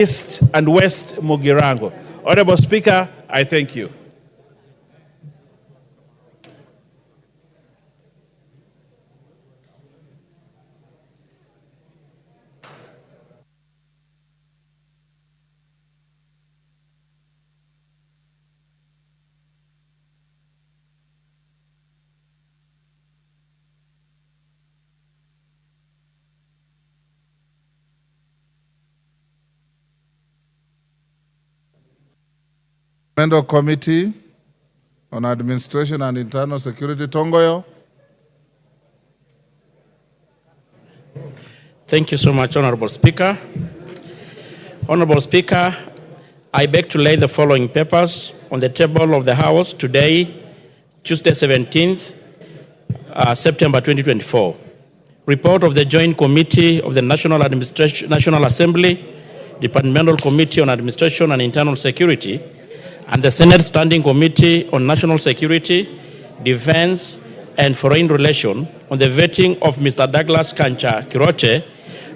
East and West Mugirango. Honorable Speaker, I thank you. Committee on Administration and Internal Security, Tongoyo. Thank you so much, Honorable Speaker. Honorable Speaker, I beg to lay the following papers on the table of the House today, Tuesday 17th, September 2024. Report of the Joint Committee of the National Assembly, Departmental Committee on Administration and Internal Security, and the Senate Standing Committee on National Security, Defense, and Foreign Relations on the vetting of Mr. Douglas Kancha Kiroche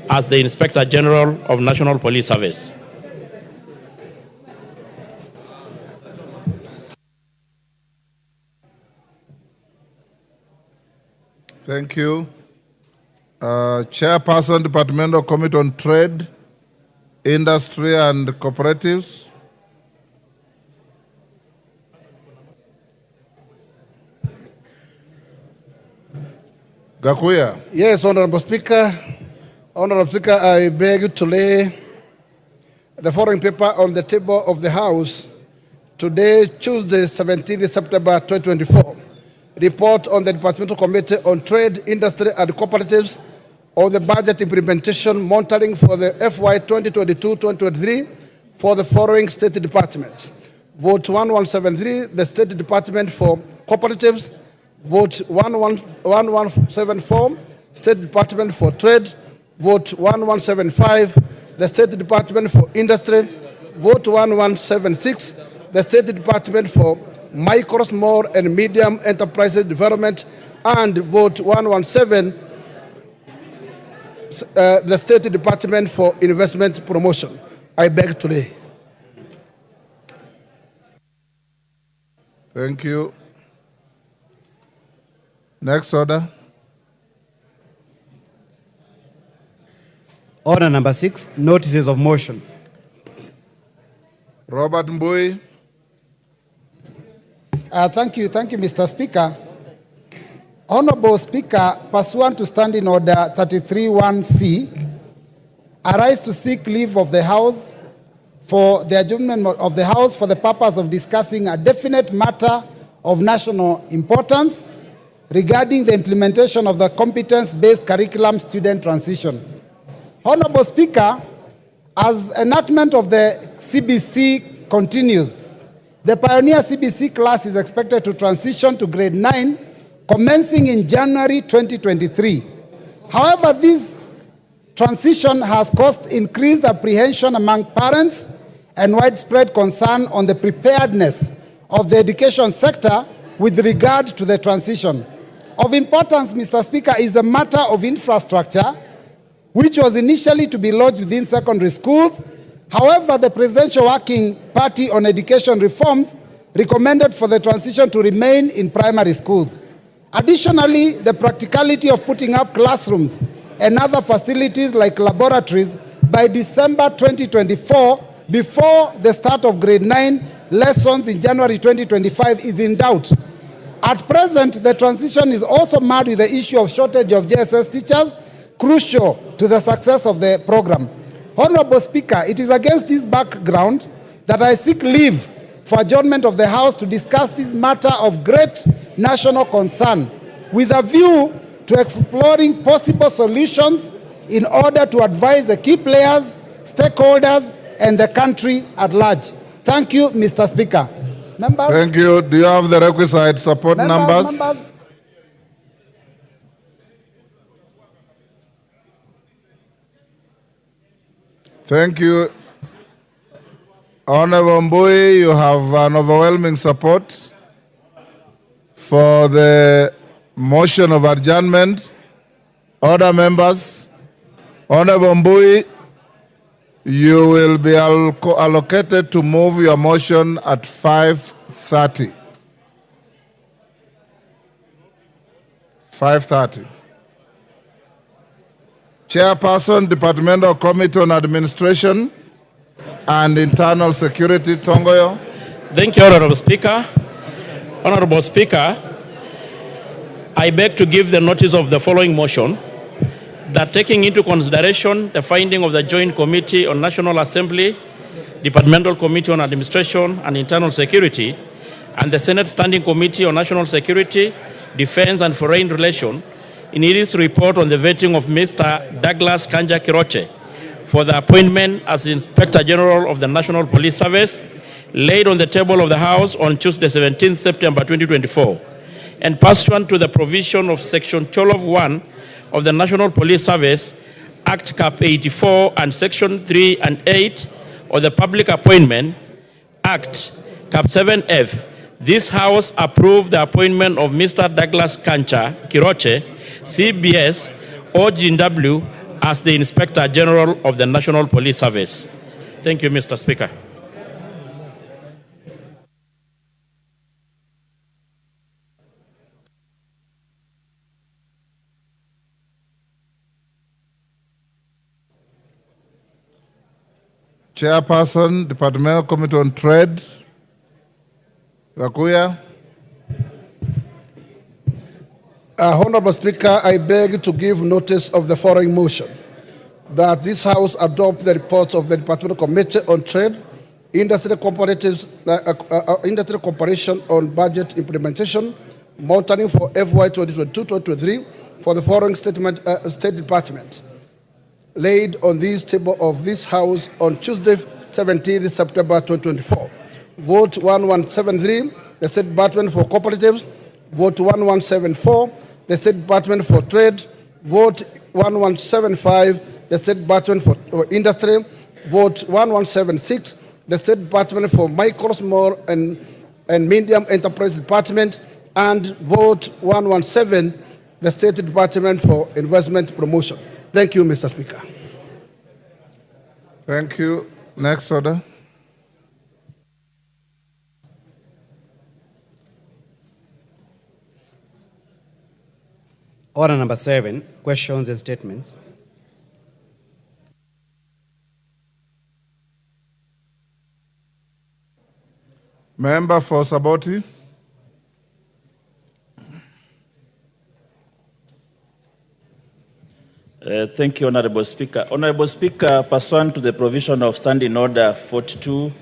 as the Inspector General of National Police Service. Thank you. Chairperson, Departmental Committee on Trade, Industry, and Cooperatives. Gakuya. Yes, Honorable Speaker. Honorable Speaker, I beg to lay the following paper on the table of the House today, Tuesday, 17th September 2024. Report on the Departmental Committee on Trade, Industry, and Cooperatives on the budget implementation monitoring for the FY 2022-2023 for the following state departments. Vote 1173, the State Department for Cooperatives. Vote 1174, State Department for Trade. Vote 1175, the State Department for Industry. Vote 1176, the State Department for Micro, Small, and Medium Enterprises Development. And vote 117, the State Department for Investment Promotion. I beg to lay. Thank you. Next order. Order number 6, notices of motion. Robert Mbui. Thank you, Mr. Speaker. Honorable Speaker, pursuant to Standing Order 33(1)(c), I rise to seek leave of the House for the adjournment of the House for the purpose of discussing a definite matter of national importance regarding the implementation of the competence-based curriculum student transition. Honorable Speaker, as enactment of the CBC continues, the Pioneer CBC class is expected to transition to grade 9, commencing in January 2023. However, this transition has caused increased apprehension among parents and widespread concern on the preparedness of the education sector with regard to the transition. Of importance, Mr. Speaker, is the matter of infrastructure, which was initially to be lodged within secondary schools. However, the Presidential Working Party on Education Reforms recommended for the transition to remain in primary schools. Additionally, the practicality of putting up classrooms and other facilities like laboratories by December 2024, before the start of grade 9 lessons in January 2025, is in doubt. At present, the transition is also marred with the issue of shortage of JSS teachers, crucial to the success of the program. Honorable Speaker, it is against this background that I seek leave for adjournment of the House to discuss this matter of great national concern with a view to exploring possible solutions in order to advise the key players, stakeholders, and the country at large. Thank you, Mr. Speaker. Members? Thank you. Do you have the requisite support numbers? Thank you. Honorable Mbui, you have an overwhelming support for the motion of adjournment. Order, members. Honorable Mbui. You will be allocated to move your motion at 5:30. 5:30. Chairperson, Departmental Committee on Administration and Internal Security, Tongoyo. Thank you, Honorable Speaker. Honorable Speaker, I beg to give the notice of the following motion, that taking into consideration the finding of the Joint Committee on National Assembly, Departmental Committee on Administration and Internal Security, and the Senate Standing Committee on National Security, Defense and Foreign Relations, in its report on the vetting of Mr. Douglas Kanja Kiroche for the appointment as Inspector General of the National Police Service, laid on the table of the House on Tuesday, 17 September 2024, and pursuant to the provision of Section 12(1) of the National Police Service Act Cap 84 and Section 3 and 8 of the Public Appointment Act Cap 7F, this House approved the appointment of Mr. Douglas Kanja Kiroche, CBS, OGW, as the Inspector General of the National Police Service. Thank you, Mr. Speaker. Chairperson, Departmental Committee on Trade, Gakuya. Honorable Speaker, I beg to give notice of the following motion, that this House adopt the reports of the Departmental Committee on Trade, Industry Cooperation on Budget Implementation, monitoring for FY 2022-2023 for the following State Department, laid on this table of this House on Tuesday, 17th September 2024. Vote 1173, the State Department for Cooperatives. Vote 1174, the State Department for Trade. Vote 1175, the State Department for Industry. Vote 1176, the State Department for Micro, Small and Medium Enterprise Department. And vote 117, the State Department for Investment Promotion. Thank you, Mr. Speaker. Thank you. Next order. Order number 7, questions and statements. Member for Saboti. Thank you, Honorable Speaker. Honorable Speaker, pursuant to the provision of Standing Order 44,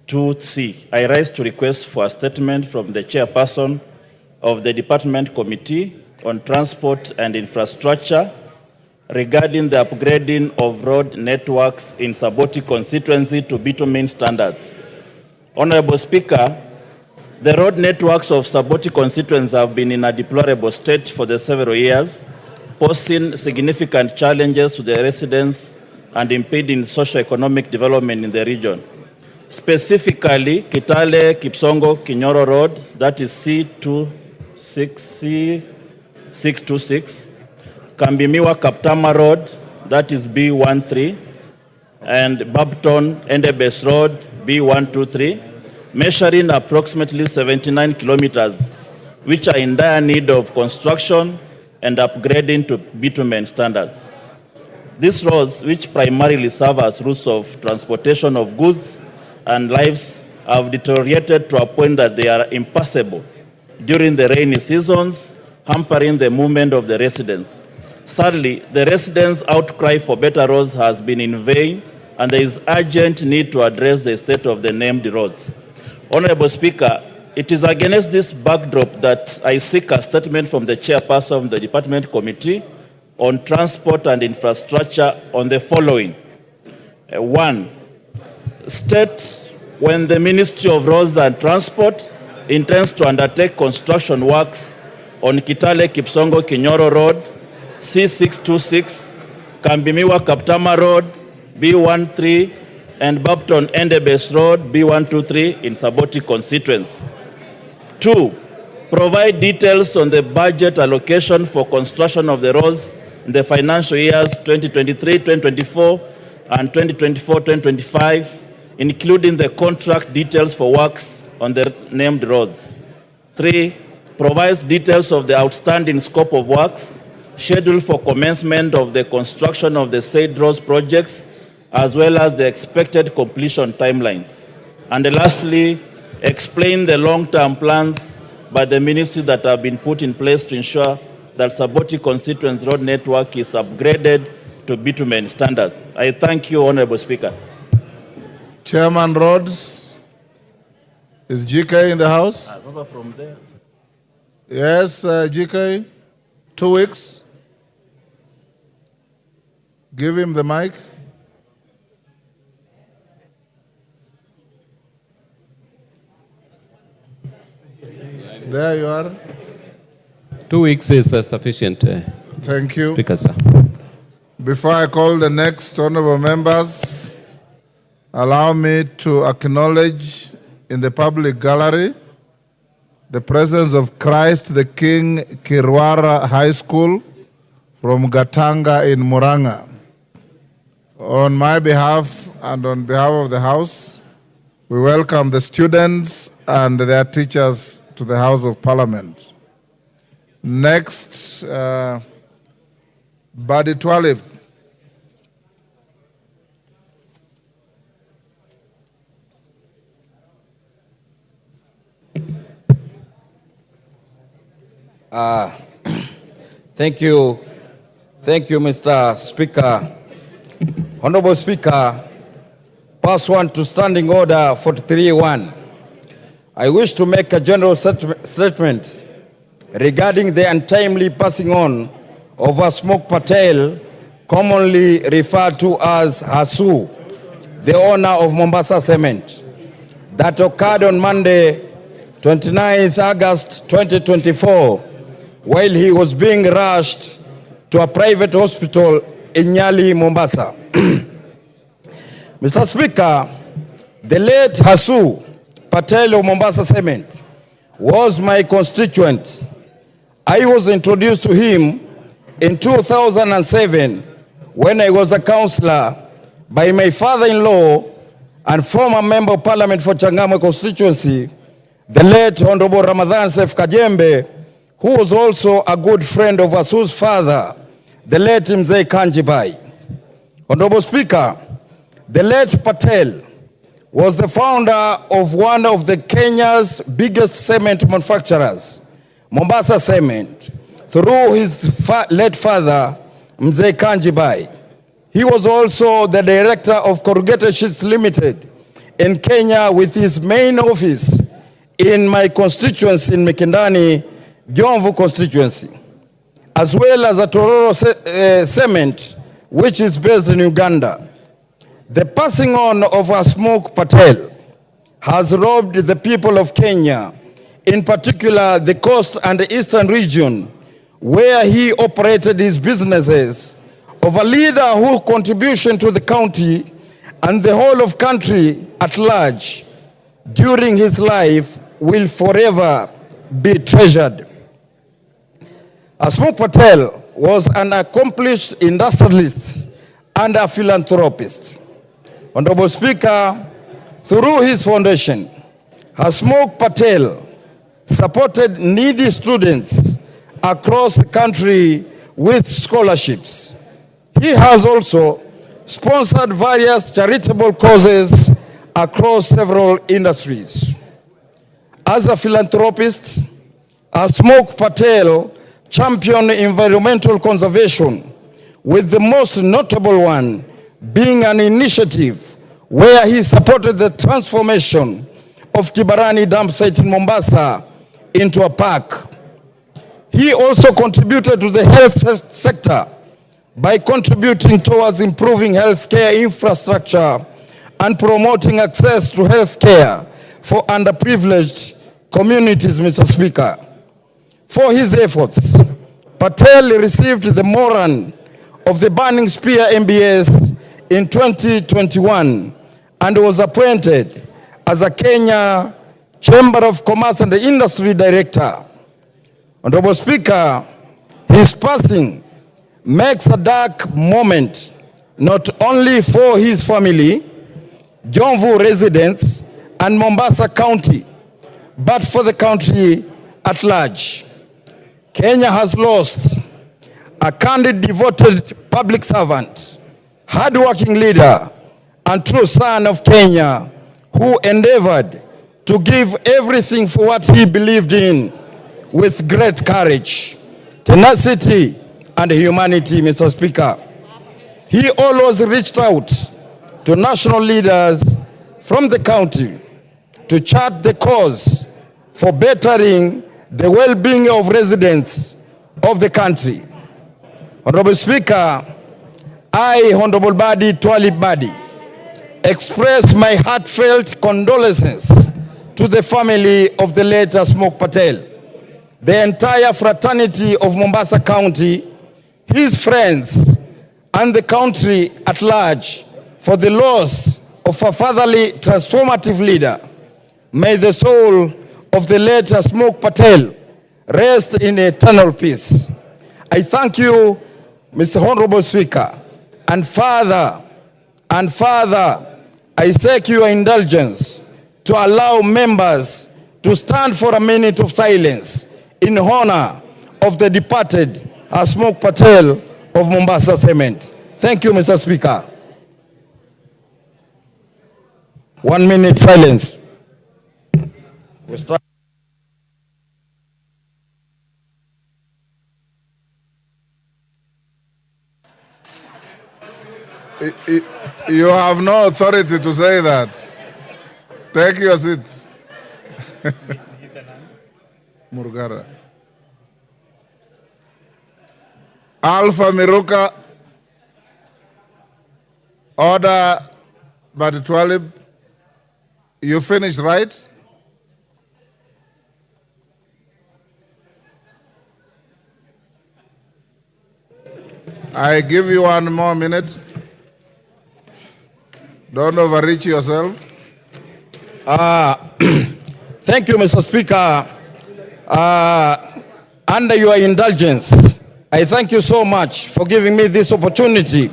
2C, I rise to request for a statement from the Chairperson of the Department Committee on Transport and Infrastructure regarding the upgrading of road networks in Saboti constituency to bitumen standards. Honorable Speaker, the road networks of Saboti constituency have been in a deplorable state for the several years, posing significant challenges to the residents and impeding socio-economic development in the region. Specifically, Kitale, Kipsongo, Kinyoro Road, that is C626, Kambimiwa, Kaptama Road, that is B13, and Babton, Endebes Road, B123, measuring approximately 79 kilometers, which are in dire need of construction and upgrading to bitumen standards. These roads, which primarily serve as routes of transportation of goods and lives, have deteriorated to a point that they are impassable during the rainy seasons, hampering the movement of the residents. Sadly, the residents' outcry for better roads has been in vain, and there is urgent need to address the state of the named roads. Honorable Speaker, it is against this backdrop that I seek a statement from the Chairperson of the Department Committee on Transport and Infrastructure on the following. 1. State when the Ministry of Roads and Transport intends to undertake construction works on Kitale Kipsongo Kinyoro Road, C626, Kambimiwa Kaptama Road, B13, and Babton Endebes Road, B123 in Saboti constituency. 2. Provide details on the budget allocation for construction of the roads in the financial years 2023-2024 and 2024-2025, including the contract details for works on the named roads. 3, provides details of the outstanding scope of works, schedule for commencement of the construction of the said roads projects, as well as the expected completion timelines. And lastly, explain the long-term plans by the ministry that have been put in place to ensure that Saboti constituency road network is upgraded to bitumen standards. I thank you, Honorable Speaker. Chairman Rhodes, is GK in the house? From there. Yes, GK, 2 weeks. Give him the mic. There you are. 2 weeks is sufficient, Thank you. Speaker, sir. Before I call the next honorable members, allow me to acknowledge in the public gallery the presence of Christ the King Kirwara High School from Gatanga in Muranga. On my behalf and on behalf of the House, we welcome the students and their teachers to the House of Parliament. Next, Badi Twalib. Thank you, Mr. Speaker. Honorable Speaker, pursuant to Standing Order 43.1, I wish to make a general statement regarding the untimely passing on of Hasmukh Patel, commonly referred to as Hasu, the owner of Mombasa Cement, that occurred on Monday, 29th August 2024, while he was being rushed to a private hospital in Nyali, Mombasa. Mr. Speaker, the late Hasu Patel of Mombasa Cement was my constituent. I was introduced to him in 2007 when I was a councillor by my father-in-law and former member of parliament for Changamwe constituency, the late Honorable Ramadhan Sef Kajembe, who was also a good friend of Hasu's father, the late Mzee Kanjibai. Honorable Speaker, the late Patel was the founder of one of the Kenya's biggest cement manufacturers, Mombasa Cement, through his late father, Mzee Kanjibai. He was also the director of Corrugated Sheets Limited in Kenya with his main office in my constituency in Mikindani, Jomvu constituency, as well as a Tororo Cement, which is based in Uganda. The passing on of Hasmukh Patel has robbed the people of Kenya, in particular the coast and the eastern region, where he operated his businesses, of a leader whose contribution to the county and the whole of country at large during his life will forever be treasured. Hasmukh Patel was an accomplished industrialist and a philanthropist. Honorable Speaker, through his foundation, Hasmukh Patel supported needy students across the country with scholarships. He has also sponsored various charitable causes across several industries. As a philanthropist, Hasmukh Patel championed environmental conservation, with the most notable one being an initiative where he supported the transformation of Kibarani dump site in Mombasa into a park. He also contributed to the health sector by contributing towards improving healthcare infrastructure and promoting access to healthcare for underprivileged communities, Mr. Speaker. For his efforts, Patel received the Moran of the Burning Spear MBS in 2021 and was appointed as a Kenya Chamber of Commerce and Industry Director. Honorable Speaker, his passing makes a dark moment not only for his family, Jomvu residents, and Mombasa County, but for the country at large. Kenya has lost a candid, devoted public servant, hardworking leader, and true son of Kenya who endeavored to give everything for what he believed in with great courage, tenacity, and humanity, Mr. Speaker. He always reached out to national leaders from the county to chart the course for bettering the well-being of residents of the country. Honorable Speaker, I, Honorable Badi Twalib Badi, express my heartfelt condolences to the family of the late Asmok Patel, the entire fraternity of Mombasa County, his friends, and the country at large for the loss of a fatherly, transformative leader. May the soul of the late Asmok Patel rest in eternal peace. I thank you, Mr. Honorable Speaker, and further, I seek your indulgence to allow members to stand for a minute of silence in honor of the departed Asmok Patel of Mombasa Cement. Thank you, Mr. Speaker. 1 minute silence. We start. You have no authority to say that. Take your seat. Murgara. Alpha Miruka. Order by the Twalib. You finished, right? I give you 1 more minute. Don't overreach yourself. Thank you, Mr. Speaker. Under your indulgence, I thank you so much for giving me this opportunity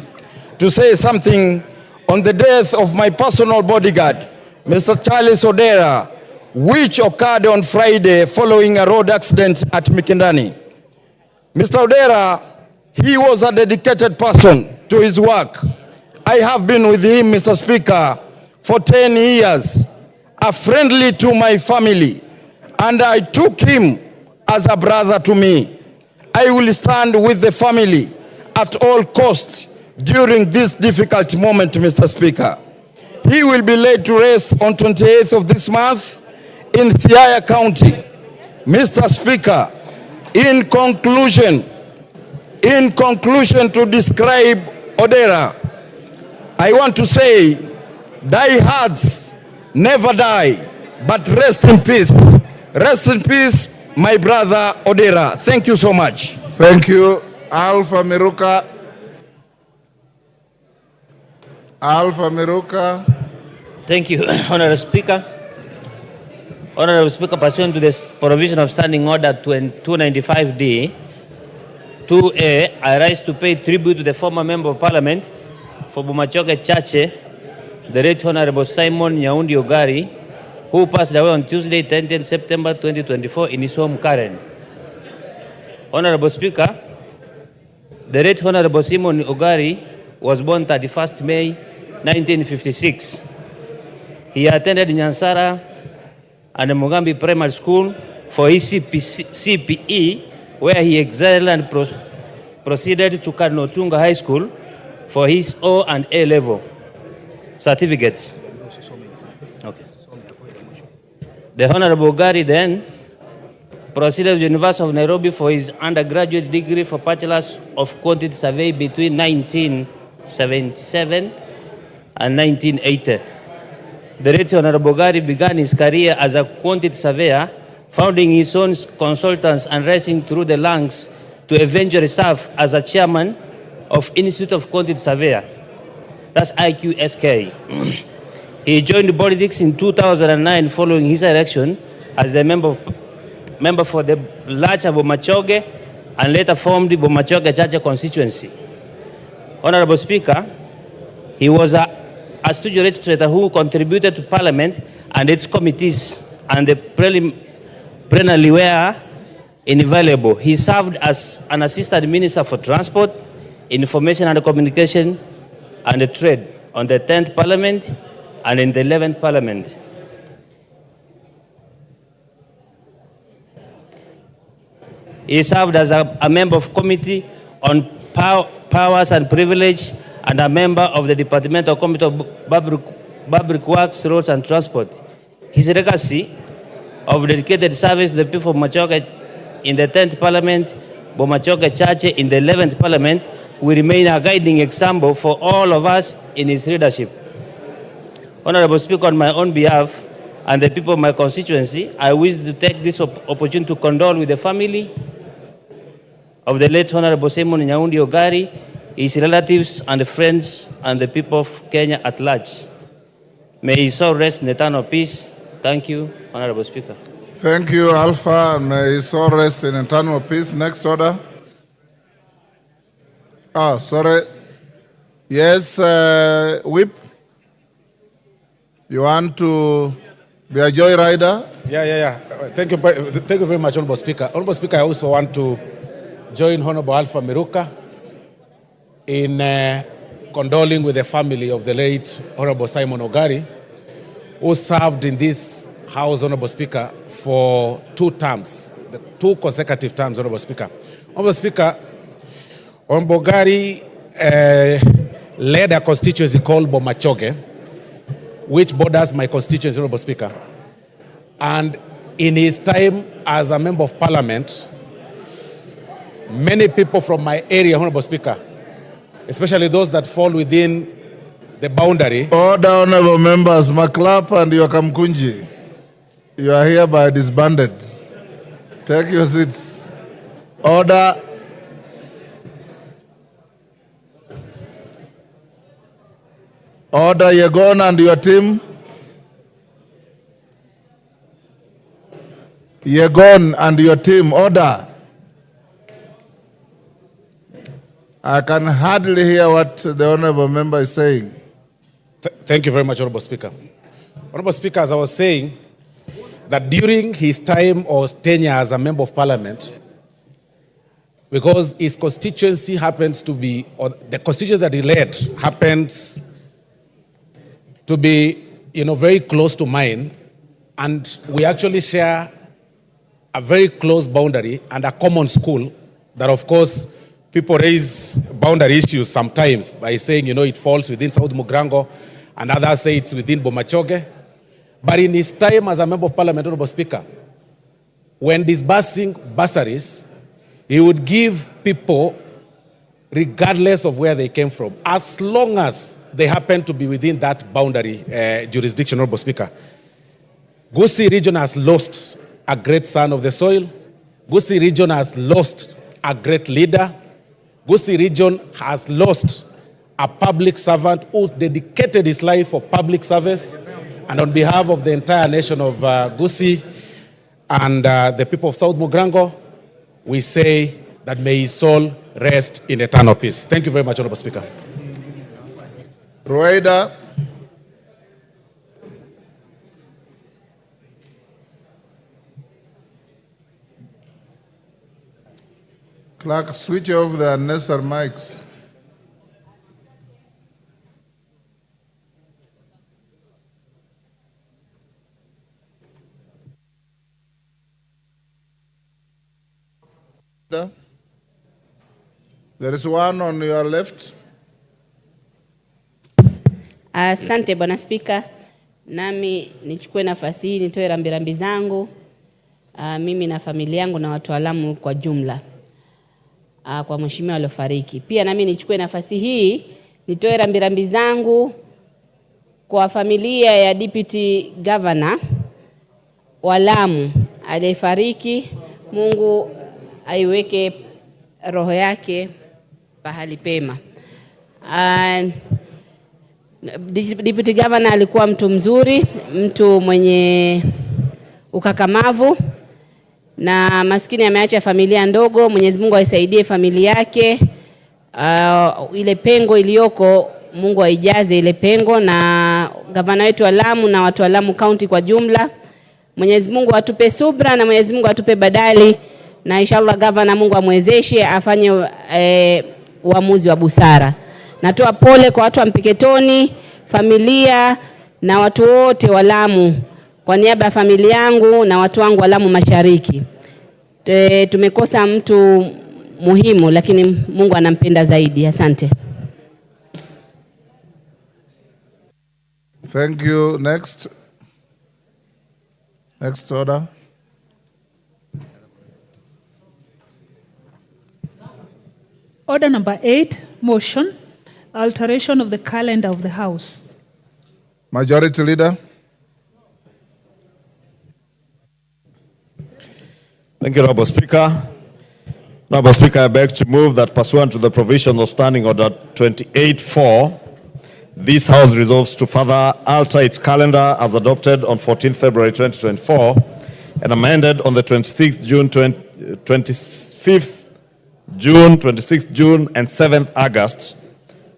to say something on the death of my personal bodyguard, Mr. Charles Odera, which occurred on Friday following a road accident at Mikindani. Mr. Odera, he was a dedicated person to his work. I have been with him, Mr. Speaker, for 10 years, a friendly to my family, and I took him as a brother to me. I will stand with the family at all costs during this difficult moment, Mr. Speaker. He will be laid to rest on 28th of this month in Siaya County. Mr. Speaker, in conclusion to describe Odera, I want to say, diehards never die, but rest in peace. Rest in peace, my brother Odera. Thank you so much. Thank you. Alpha Miruka. Alpha Miruka. Thank you, Honorable Speaker. Honorable Speaker, pursuant to this provision of Standing Order 295D, 2A, I rise to pay tribute to the former Member of Parliament for Bomachoge Chache, the Right Honorable Simon Nyaundi Ogari, who passed away on Tuesday, 10th September 2024 in his home, Karen. Honorable Speaker, the Right Honorable Simon Ogari was born 31st May 1956. He attended Nyansara and Mugambi Primary School for his CPE, where he excelled and proceeded to Karnotunga High School for his O and A level certificates. Okay. The Honorable Ogari then proceeded to the University of Nairobi for his undergraduate degree for Bachelor's of Quantity Survey between 1977 and 1980. The Right Honorable Ogari began his career as a quantity surveyor, founding his own consultants and rising through the ranks to eventually serve as a chairman of Institute of Quantity Surveyor, that's IQSK. He joined politics in 2009 following his election as the member for the large Bomachoge and later formed Bomachoge Chache constituency. Honorable Speaker, he was a studio legislator who contributed to Parliament and its committees, and the perennially were invaluable. He served as an assistant minister for transport, information and communication, and trade on the 10th Parliament and in the 11th Parliament. He served as a member of Committee on Powers and Privilege and a member of the Departmental Committee of Public Works, Roads and Transport. His legacy of dedicated service to the people of Machoge in the 10th Parliament, Bomachoge Chache in the 11th Parliament, will remain a guiding example for all of us in his leadership. Honorable Speaker, on my own behalf and the people of my constituency, I wish to take this opportunity to condole with the family of the late Honorable Simon Nyaundi Ogari, his relatives and friends, and the people of Kenya at large. May his soul rest in eternal peace. Thank you, Honorable Speaker. Thank you, Alpha, and may his soul rest in eternal peace. Next order. Oh, sorry. Yes, Whip. You want to be a joyrider? Yeah. Thank you very much, Honorable Speaker. Honorable Speaker, I also want to join Honorable Alpha Miruka in condoling with the family of the late Honorable Simon Ogari, who served in this House, Honorable Speaker, for 2 terms, 2 consecutive terms, Honorable Speaker. Honorable Speaker, Honorable Ogari led a constituency called Bomachoge, which borders my constituency, Honorable Speaker. And in his time as a member of Parliament, many people from my area, Honorable Speaker, especially those that fall within the boundary. Order, honorable members. Maklap and Yokamkunji, you are hereby disbanded. Take your seats. Order. Order, Yegon and your team. Yegon and your team, order. I can hardly hear what the honorable member is saying. Thank you very much, Honorable Speaker. Honorable Speaker, as I was saying, that during his time or tenure as a member of Parliament, because his constituency happens to be, or the constituency that he led happens to be, very close to mine, and we actually share a very close boundary and a common school that, of course, people raise boundary issues sometimes by saying, it falls within South Mugrango, and others say it's within Bomachoge. But in his time as a member of Parliament, Honorable Speaker, when disbursing bursaries, he would give people regardless of where they came from, as long as they happen to be within that boundary jurisdiction, Honorable Speaker. Gusii region has lost a great son of the soil. Gusii region has lost a great leader. Gusii region has lost a public servant who dedicated his life for public service. And on behalf of the entire nation of Gusii and the people of South Mugrango, we say that may his soul rest in eternal peace. Thank you very much, Honorable Speaker. Rueda. Clerk, switch off the unnecessary mics. There is one on your left. Asante Bwana Spika, nami nichukue nafasi hii nitoe rambirambi zangu mimi na familia yangu na wataalamu kwa jumla kwa mheshimiwa aliofariki. Pia nami nichukue nafasi hii nitoe rambirambi zangu kwa familia ya Deputy Governor wa Lamu aliyefariki. Mungu aiweke roho yake pahali pema. Deputy Governor alikuwa mtu mzuri, mtu mwenye ukakamavu na maskini ameacha familia ndogo. Mwenyezi Mungu aisaidie familia yake, ile pengo iliyoko Mungu aijaze ile pengo, na gavana wetu wa Lamu na watu wa Lamu County kwa jumla. Mwenyezi Mungu atupe subra na Mwenyezi Mungu atupe badali, na inshallah gavana Mungu amwezeshe afanye uamuzi wa busara. Natoa pole kwa watu wa Mpeketoni, familia na watu wote wa Lamu. Kwa niaba ya familia yangu na watu wangu wa Lamu Mashariki, tumekosa mtu muhimu, lakini Mungu anampenda zaidi. Asante. Thank you. Next order. Order number 8, motion, alteration of the calendar of the House. Majority Leader. Thank you, Honorable Speaker. Honorable Speaker, I beg to move that pursuant to the provision of Standing Order 28.4, this House resolves to further alter its calendar as adopted on 14th February 2024 and amended on the 26th June, 25th June, 26th June, and 7th August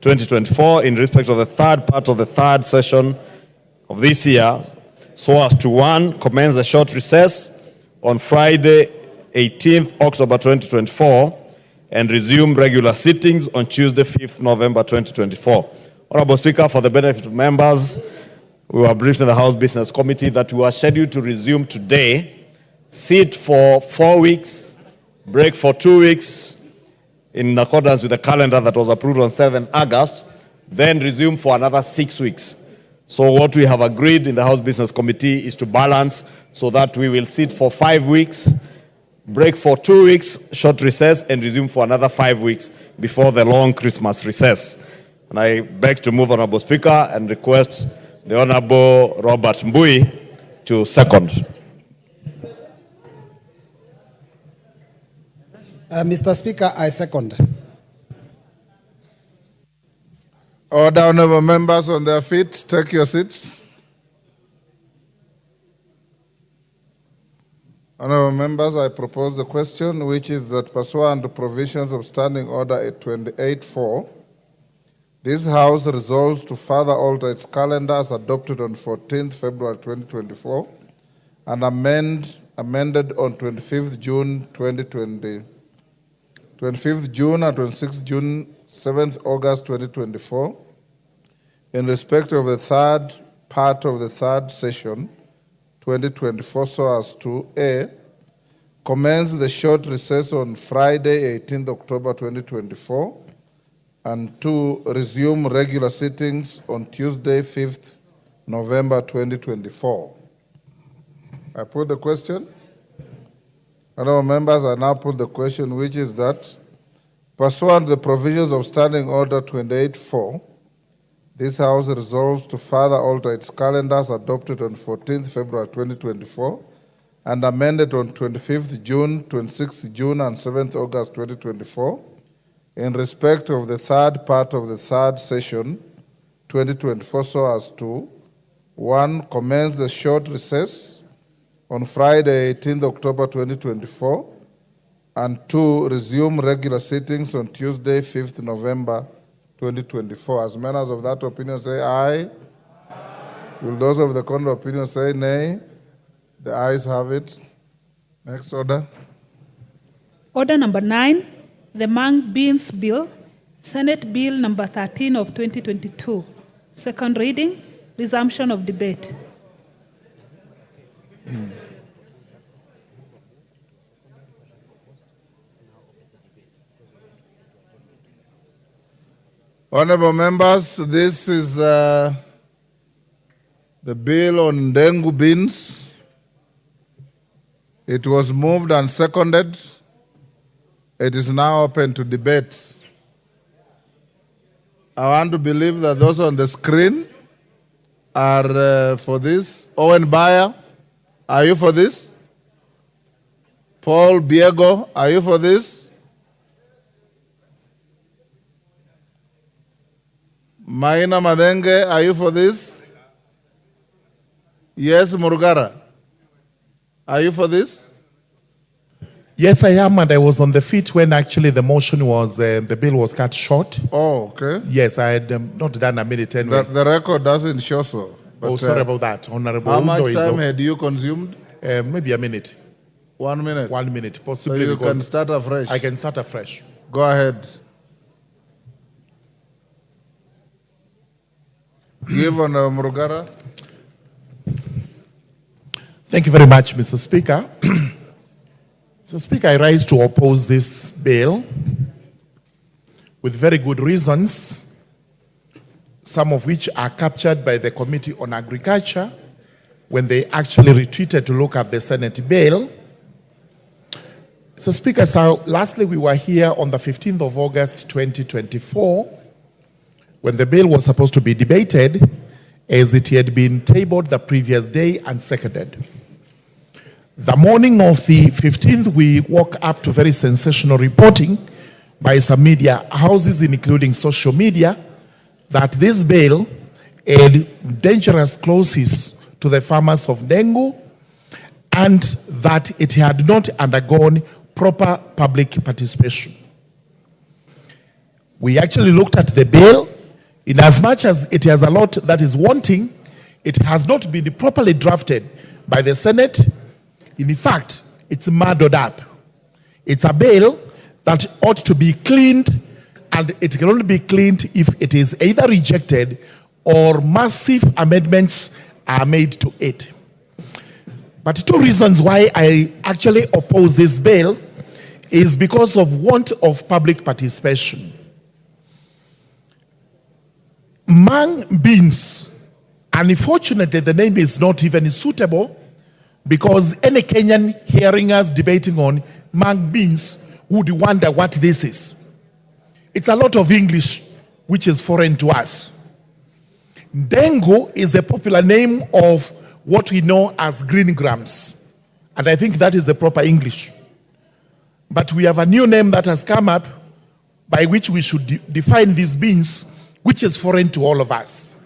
2024 in respect of the third part of the third session of this year, so as to 1, commence a short recess on Friday, 18th October 2024, and resume regular sittings on Tuesday, 5th November 2024. Honorable Speaker, for the benefit of members, we were briefed in the House Business Committee that we were scheduled to resume today, sit for 4 weeks, break for 2 weeks, in accordance with the calendar that was approved on 7th August, then resume for another 6 weeks. So what we have agreed in the House Business Committee is to balance so that we will sit for 5 weeks, break for 2 weeks, short recess, and resume for another 5 weeks before the long Christmas recess. And I beg to move, Honorable Speaker, and request the Honorable Robert Mbui to second. Mr. Speaker, I second. Order, honorable members on their feet. Take your seats. Honorable members, I propose the question, which is that pursuant to provisions of Standing Order 28.4, this House resolves to further alter its calendar as adopted on 14th February 2024 and amended on 25th June 2020, 25th June and 26th June, 7th August 2024, in respect of the third part of the third session 2024, so as to A, commence the short recess on Friday, 18th October 2024, and 2, resume regular sittings on Tuesday, 5th November 2024. I put the question. Honorable members, I now put the question, which is that pursuant to the provisions of Standing Order 28.4, this House resolves to further alter its calendars adopted on 14th February 2024 and amended on 25th June, 26th June, and 7th August 2024 in respect of the third part of the third session 2024, so as to 1, commence the short recess on Friday, 18th October 2024, and 2, resume regular sittings on Tuesday, 5th November 2024. As members of that opinion say aye. Will those of the contrary opinion say nay? The ayes have it. Next order. Order number 9, the Mung Beans Bill, Senate Bill number 13 of 2022. Second reading, resumption of debate. Honorable members, this is the bill on dengue beans. It was moved and seconded. It is now open to debate. I want to believe that those on the screen are for this. Owen Bayer, are you for this? Paul Biego, are you for this? Maina Madenge, are you for this? Yes, Murugara. Are you for this? Yes, I am, and I was on the feet when actually the motion was, the bill was cut short. Oh, okay. Yes, I had not done a minute anyway. The record doesn't show so. Oh, sorry about that, Honorable. How much Undo time Izo. had you consumed? Maybe a minute. 1 minute. 1 minute, So possibly. you because can start afresh. I can start afresh. Go ahead. Give on Murugara. Thank you very much, Mr. Speaker. Mr. Speaker, I rise to oppose this bill with very good reasons, some of which are captured by the Committee on Agriculture when they actually retreated to look at the Senate bill. So, Speaker, so lastly, we were here on the 15th of August 2024 when the bill was supposed to be debated, as it had been tabled the previous day and seconded. The morning of the 15th, we woke up to very sensational reporting by some media houses, including social media, that this bill had dangerous clauses to the farmers of Dengu and that it had not undergone proper public participation. We actually looked at the bill. In as much as it has a lot that is wanting, it has not been properly drafted by the Senate. In fact, it's muddled up. It's a bill that ought to be cleaned, and it can only be cleaned if it is either rejected or massive amendments are made to it. But two reasons why I actually oppose this bill is because of want of public participation. Mung beans, unfortunately, the name is not even suitable because any Kenyan hearing us debating on mung beans would wonder what this is. It's a lot of English which is foreign to us. Dengu is the popular name of what we know as green grams, and I think that is the proper English. But we have a new name that has come up by which we should define these beans, which is foreign to all of us.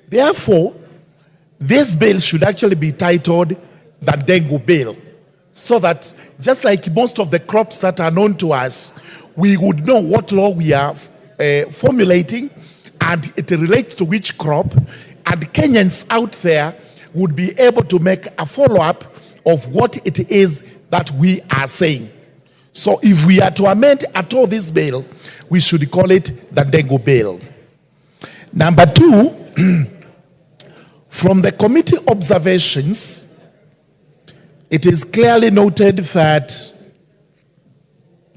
Therefore, this bill should actually be titled the Dengu Bill, so that just like most of the crops that are known to us, we would know what law we are formulating and it relates to which crop, and Kenyans out there would be able to make a follow-up of what it is that we are saying. So if we are to amend at all this bill, we should call it the Dengu Bill. Number two, from the committee observations, it is clearly noted that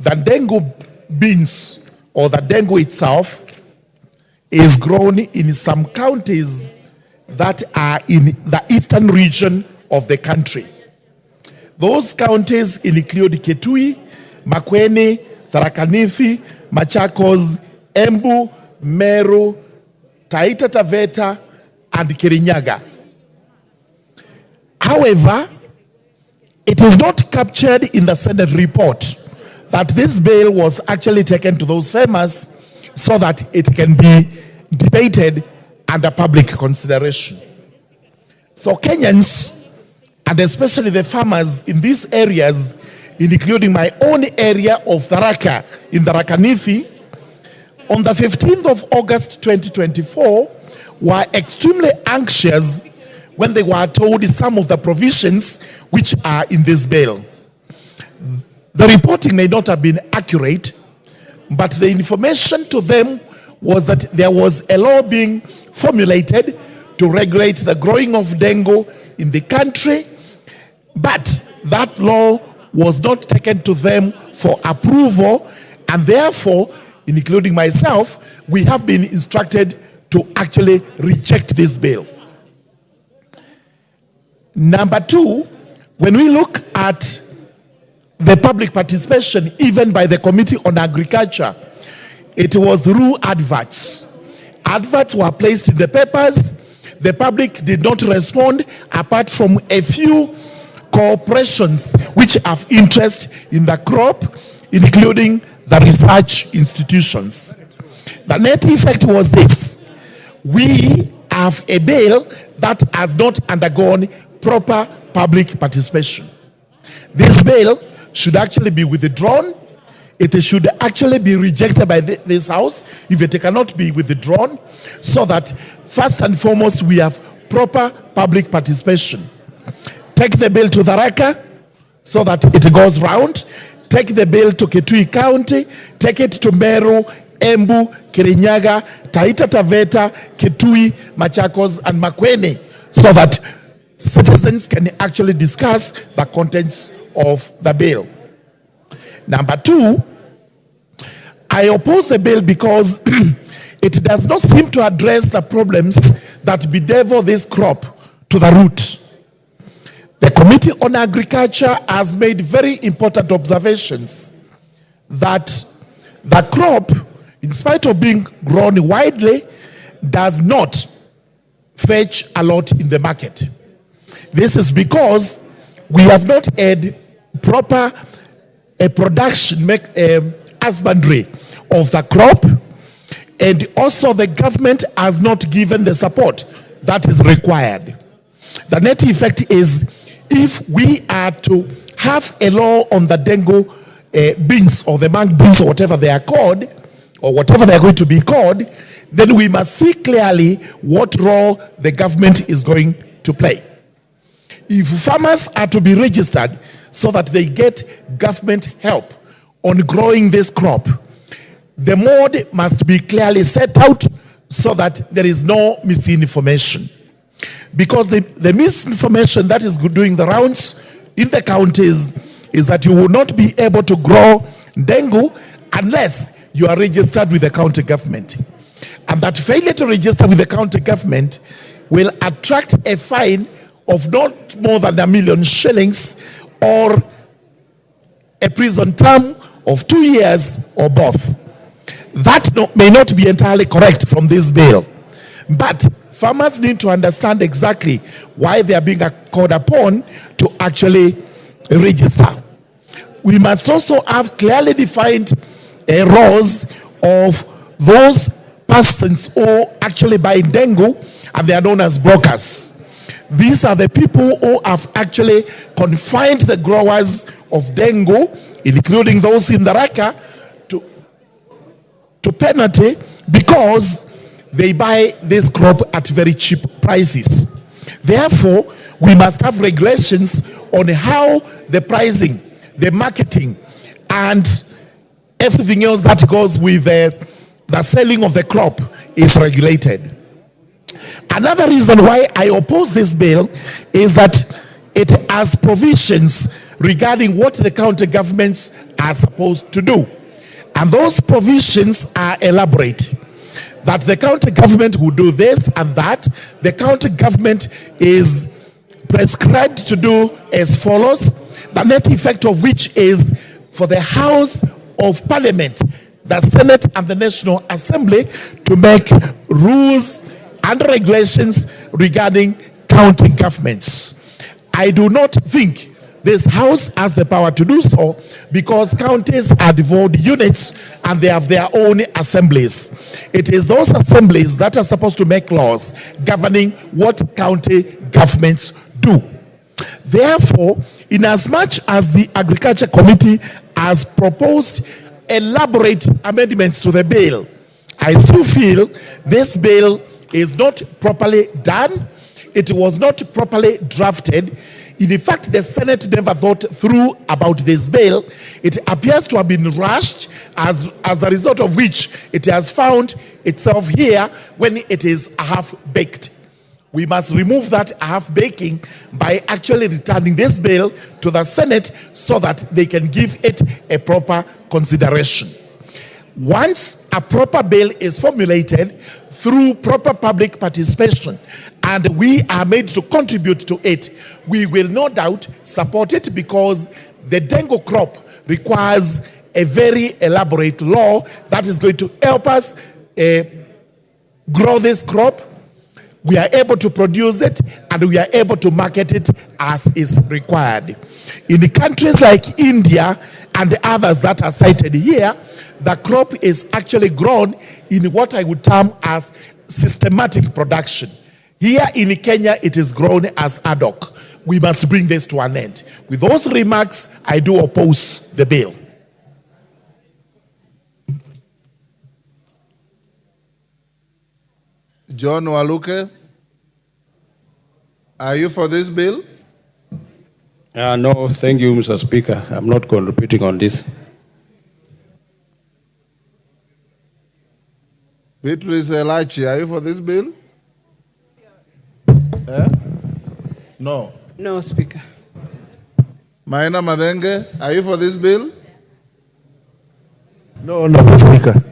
the Dengu beans, or the Dengu itself, is grown in some counties that are in the eastern region of the country. Those counties include Kitui, Makueni, Tharaka Nithi, Machakos, Embu, Meru, Taita Taveta, and Kirinyaga. However, it is not captured in the Senate report that this bill was actually taken to those farmers so that it can be debated under public consideration. So Kenyans, and especially the farmers in these areas, including my own area of Tharaka in Tharaka Nithi, on the 15th of August 2024, were extremely anxious when they were told some of the provisions which are in this bill. The reporting may not have been accurate, but the information to them was that there was a law being formulated to regulate the growing of dengue in the country, but that law was not taken to them for approval, and therefore, including myself, we have been instructed to actually reject this bill. Number two, when we look at the public participation, even by the Committee on Agriculture, it was through adverts. Adverts were placed in the papers. The public did not respond, apart from a few corporations which have interest in the crop, including the research institutions. The net effect was this: we have a bill that has not undergone proper public participation. This bill should actually be withdrawn. It should actually be rejected by this House if it cannot be withdrawn, so that first and foremost we have proper public participation. Take the bill to Tharaka so that it goes round. Take the bill to Kitui County. Take it to Meru, Embu, Kirinyaga, Taita Taveta, Kitui, Machakos, and Makueni, so that citizens can actually discuss the contents of the bill. Number two, I oppose the bill because it does not seem to address the problems that bedevil this crop to the root. The Committee on Agriculture has made very important observations that the crop, in spite of being grown widely, does not fetch a lot in the market. This is because we have not had proper production, husbandry of the crop, and also the government has not given the support that is required. The net effect is, if we are to have a law on the dengue beans or the mang beans or whatever they are called, or whatever they are going to be called, then we must see clearly what role the government is going to play. If farmers are to be registered so that they get government help on growing this crop, the mode must be clearly set out so that there is no misinformation. Because the misinformation that is doing the rounds in the counties is that you will not be able to grow dengue unless you are registered with the county government. And that failure to register with the county government will attract a fine of not more than 1 million shillings or a prison term of 2 years or both. That may not be entirely correct from this bill, but farmers need to understand exactly why they are being called upon to actually register. We must also have clearly defined roles of those persons who actually buy dengue, and they are known as brokers. These are the people who have actually confined the growers of dengue, including those in the Raka, to penalty because they buy this crop at very cheap prices. Therefore, we must have regulations on how the pricing, the marketing, and everything else that goes with the selling of the crop is regulated. Another reason why I oppose this bill is that it has provisions regarding what the county governments are supposed to do. And those provisions are elaborate. That the county government will do this and that. The county government is prescribed to do as follows. The net effect of which is for the House of Parliament, the Senate and the National Assembly to make rules and regulations regarding county governments. I do not think this House has the power to do so because counties are devolved units and they have their own assemblies. It is those assemblies that are supposed to make laws governing what county governments do. Therefore, in as much as the Agriculture Committee has proposed elaborate amendments to the bill, I still feel this bill is not properly done. It was not properly drafted. In fact, the Senate never thought through about this bill. It appears to have been rushed, as a result of which it has found itself here when it is half-baked. We must remove that half-baking by actually returning this bill to the Senate so that they can give it a proper consideration. Once a proper bill is formulated through proper public participation and we are made to contribute to it, we will no doubt support it because the dengue crop requires a very elaborate law that is going to help us grow this crop. We are able to produce it and we are able to market it as is required. In the countries like India and the others that are cited here, the crop is actually grown in what I would term as systematic production. Here in Kenya, it is grown as ad hoc. we must bring this to an end. With those remarks, I do oppose the bill. John Waluke, are you for this bill? No, thank you, Mr. Speaker. I'm not contributing on this. Beatrice Elachi, are you for this bill? No. No, Speaker. Maina Madenge, are you for this bill? No, Mr. Speaker.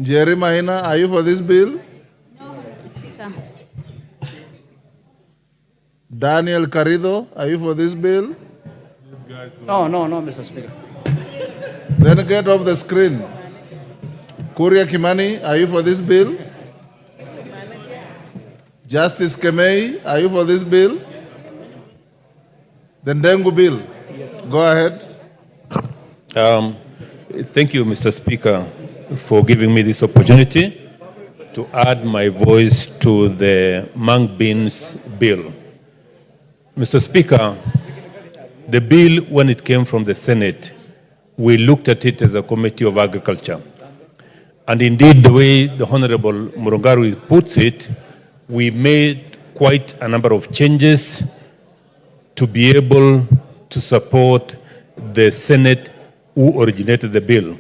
Jerry Maina, are you for this bill? No, Speaker. Daniel Carrido, are you for this bill? No, Mr. Speaker. Then get off the screen. Kuria Kimani, are you for this bill? Justice Kemei, are you for this bill? The Ndengu bill. Yes. Go ahead. Thank you, Mr. Speaker, for giving me this opportunity to add my voice to the mung beans bill. Mr. Speaker, the bill, when it came from the Senate, we looked at it as a Committee of Agriculture. And indeed, the way the Honorable Murungaru puts it, we made quite a number of changes to be able to support the Senate who originated the bill.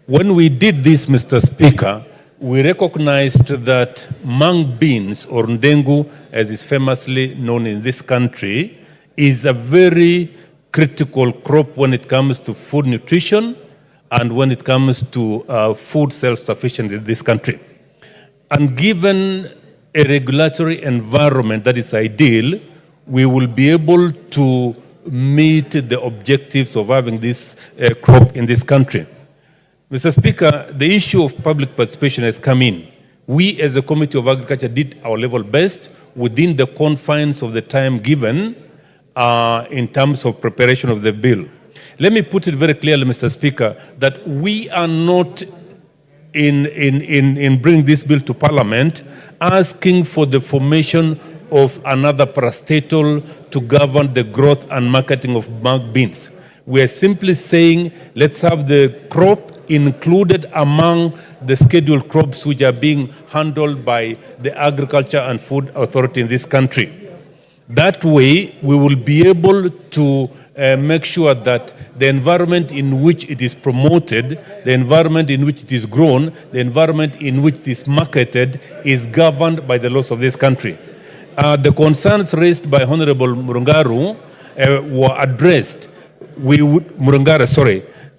When we did this, Mr. Speaker, we recognized that mung beans, or ndengu, as is famously known in this country, is a very critical crop when it comes to food nutrition and when it comes to food self-sufficiency in this country. And given a regulatory environment that is ideal, we will be able to meet the objectives of having this crop in this country. Mr. Speaker, the issue of public participation has come in. We as a Committee of Agriculture did our level best within the confines of the time given in terms of preparation of the bill. Let me put it very clearly, Mr. Speaker, that we are not in bringing this bill to Parliament asking for the formation of another parastatal to govern the growth and marketing of mung beans. We are simply saying, let's have the crop included among the scheduled crops which are being handled by the Agriculture and Food Authority in this country. That way, we will be able to make sure that the environment in which it is promoted, the environment in which it is grown, the environment in which it is marketed is governed by the laws of this country. The concerns raised by Honorable Murungaru were addressed.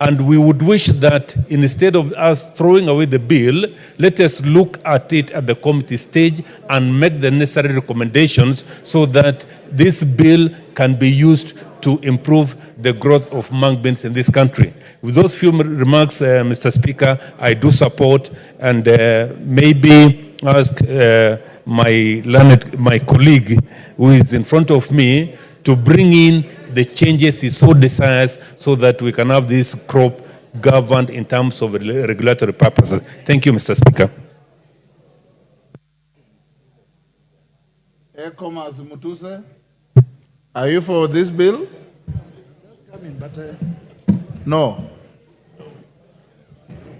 And we would wish that instead of us throwing away the bill, let us look at it at the committee stage and make the necessary recommendations so that this bill can be used to improve the growth of mung beans in this country. With those few remarks, Mr. Speaker, I do support and maybe ask my colleague who is in front of me to bring in the changes he so desires so that we can have this crop governed in terms of regulatory purposes. Thank you, Mr. Speaker. Ekomas Mutuse, are you for this bill? No.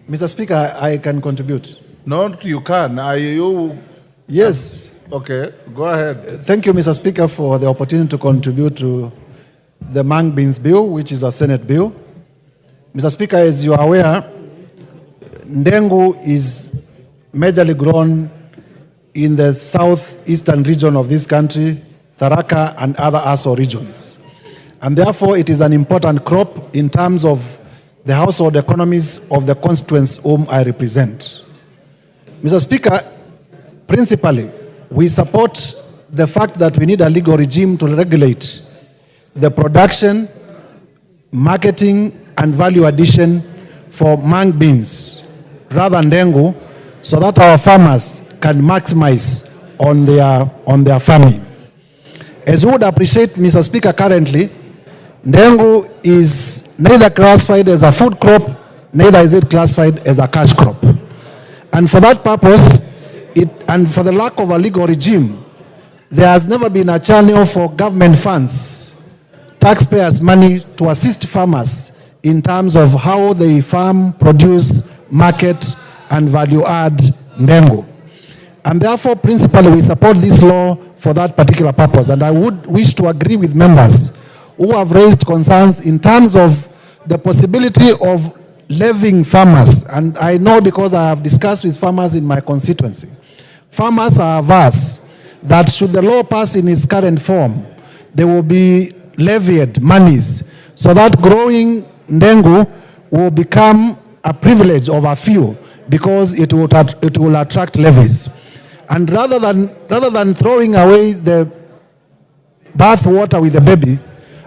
Mr. Speaker, I can contribute. No, you can. Are you? Yes. Okay, go ahead. Thank you, Mr. Speaker, for the opportunity to contribute to the mung beans bill, which is a Senate bill. Mr. Speaker, as you are aware, ndengu is majorly grown in the southeastern region of this country, Tharaka and other ASO regions. And therefore, it is an important crop in terms of the household economies of the constituents whom I represent. Mr. Speaker, principally, we support the fact that we need a legal regime to regulate the production, marketing, and value addition for mung beans rather than ndengu, so that our farmers can maximize on their farming. As you would appreciate, Mr. Speaker, currently, ndengu is neither classified as a food crop, neither is it classified as a cash crop. And for that purpose, and for the lack of a legal regime, there has never been a channel for government funds, taxpayers' money, to assist farmers in terms of how they farm, produce, market, and value add ndengu. And therefore, principally, we support this law for that particular purpose. And I would wish to agree with members who have raised concerns in terms of the possibility of levying farmers. And I know because I have discussed with farmers in my constituency. Farmers are averse that should the law pass in its current form, there will be levied monies so that growing ndengu will become a privilege of a few because it will attract levies. And rather than throwing away the bath water with the baby,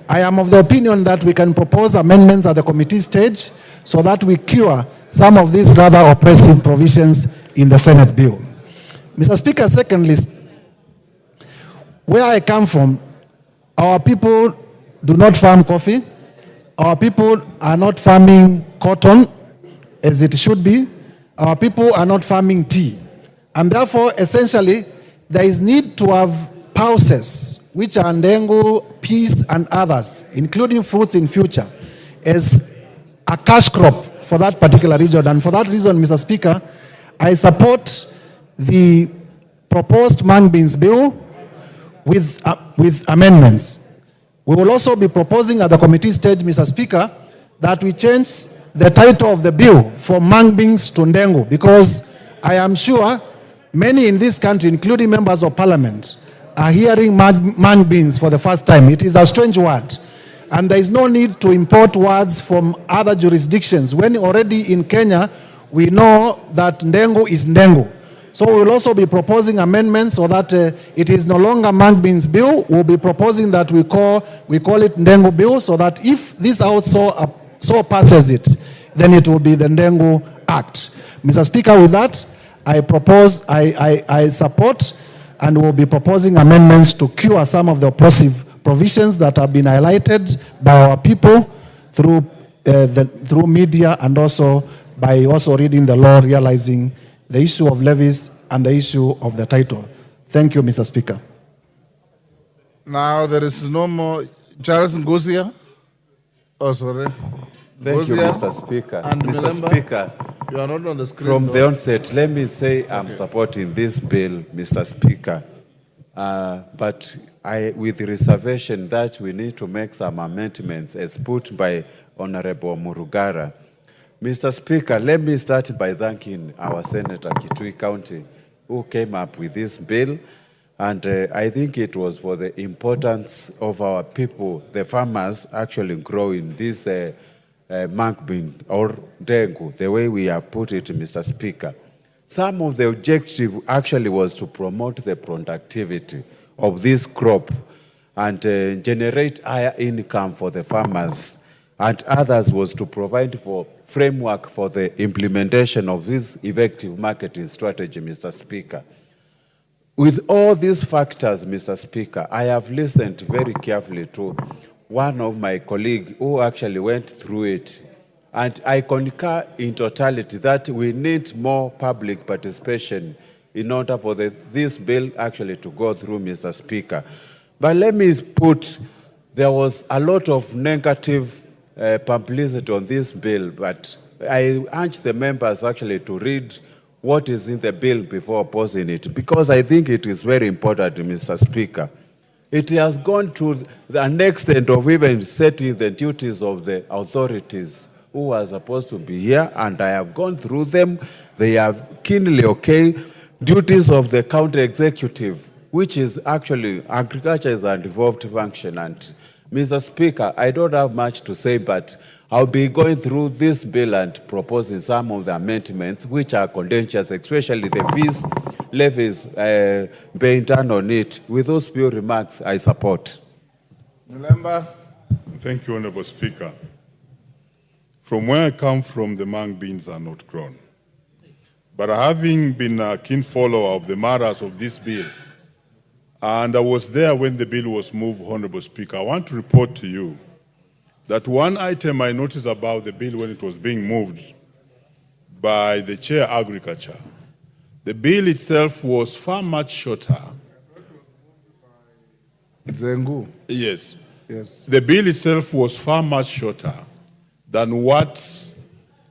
I am of the opinion that we can propose amendments at the committee stage so that we cure some of these rather oppressive provisions in the Senate bill. Mr. Speaker, secondly, where I come from, our people do not farm coffee. Our people are not farming cotton as it should be. Our people are not farming tea. And therefore, essentially, there is need to have pulses, which are ndengu, peas, and others, including fruits in future, as a cash crop for that particular region. And for that reason, Mr. Speaker, I support the proposed mung beans bill with amendments. We will also be proposing at the committee stage, Mr. Speaker, that we change the title of the bill from mung beans to ndengu, because I am sure many in this country, including members of parliament, are hearing mung beans for the first time. It is a strange word. And there is no need to import words from other jurisdictions when already in Kenya we know that ndengu is ndengu. So we will also be proposing amendments so that it is no longer mung beans bill. We'll be proposing that we call it ndengu bill, so that if this House so passes it, then it will be the Ndengu Act. Mr. Speaker, with that, I support and will be proposing amendments to cure some of the oppressive provisions that have been highlighted by our people through media, and also by reading the law, realizing the issue of levies and the issue of the title. Thank you, Mr. Speaker. Now there is no more. Charles Ngusia. Oh, sorry. Thank you, Ngusia. Mr. Speaker. And Mr. remember, Speaker, you are not on the screen. from no. the onset, let me say I'm supporting this bill, Mr. Speaker. But with the reservation that we need to make some amendments as put by Honorable Murugara. Mr. Speaker, let me start by thanking our Senator Kitui County who came up with this bill. And I think it was for the importance of our people, the farmers actually growing this mung bean or ndengu, the way we have put it, Mr. Speaker. Some of the objective actually was to promote the productivity of this crop and generate higher income for the farmers. And others was to provide for framework for the implementation of this effective marketing strategy, Mr. Speaker. With all these factors, Mr. Speaker, I have listened very carefully to one of my colleagues who actually went through it. And I concur in totality that we need more public participation in order for this bill actually to go through, Mr. Speaker. But let me put, there was a lot of negative publicity on this bill, but I urge the members actually to read what is in the bill before opposing it, because I think it is very important, Mr. Speaker. It has gone to the extent of even setting the duties of the authorities who are supposed to be here, and I have gone through them. They are keenly okay. Duties of the county executive, which is actually agriculture is an devolved function. And Mr. Speaker, I don't have much to say, but I'll be going through this bill and proposing some of the amendments which are contentious, especially the fees, levies being done on it. With those few remarks, I support. Mulemba. Thank you, Honorable Speaker. From where I come from, the mung beans are not grown. But having been a keen follower of the matters of this bill, and I was there when the bill was moved, Honorable Speaker, I want to report to you that one item I noticed about the bill when it was being moved by the Chair Agriculture, the bill itself was far much shorter Zengu. Yes. Yes. The bill itself was far much shorter than what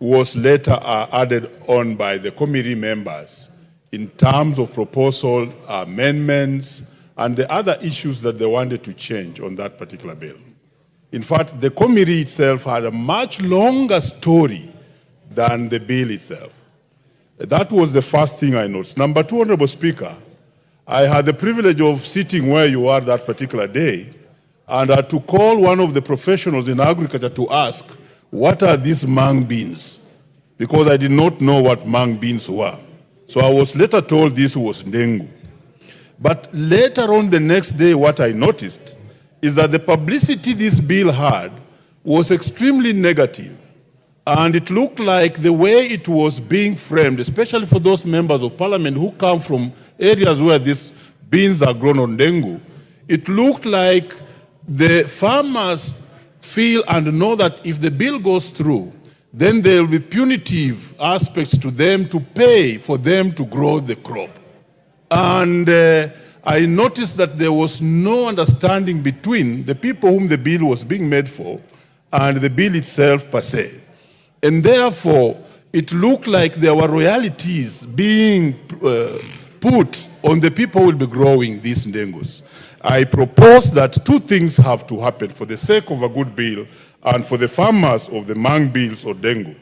was later added on by the committee members in terms of proposal, amendments, and the other issues that they wanted to change on that particular bill. In fact, the committee itself had a much longer story than the bill itself. That was the first thing I noticed. Number two, Honorable Speaker, I had the privilege of sitting where you are that particular day, and I had to call one of the professionals in agriculture to ask, what are these mung beans? Because I did not know what mung beans were. So I was later told this was ndengu. But later on the next day, what I noticed is that the publicity this bill had was extremely negative. And it looked like the way it was being framed, especially for those members of parliament who come from areas where these beans are grown on ndengu, it looked like the farmers feel and know that if the bill goes through, then there will be punitive aspects to them to pay for them to grow the crop. And I noticed that there was no understanding between the people whom the bill was being made for and the bill itself per se. And therefore, it looked like there were royalties being put on the people who will be growing these ndengus. I propose that two things have to happen for the sake of a good bill and for the farmers of the mung beans or dengu.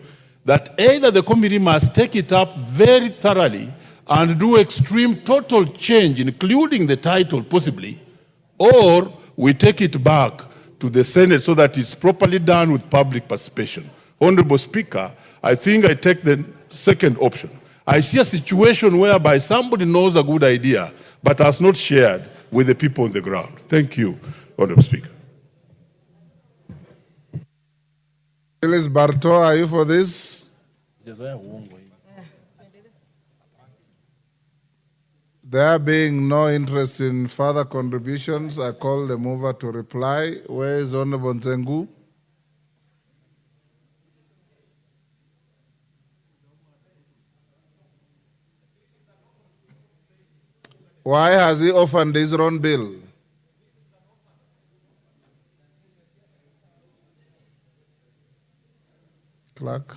That either the committee must take it up very thoroughly and do extreme total change, including the title possibly, or we take it back to the Senate so that it's properly done with public participation. Honorable Speaker, I think I take the second option. I see a situation whereby somebody knows a good idea but has not shared with the people on the ground. Thank you, Honorable Speaker. Phyllis Barto, are you for this? There being no interest in further contributions, I call the mover to reply. Where is Honorable Nzengu? Why has he offered his own bill? Clerk.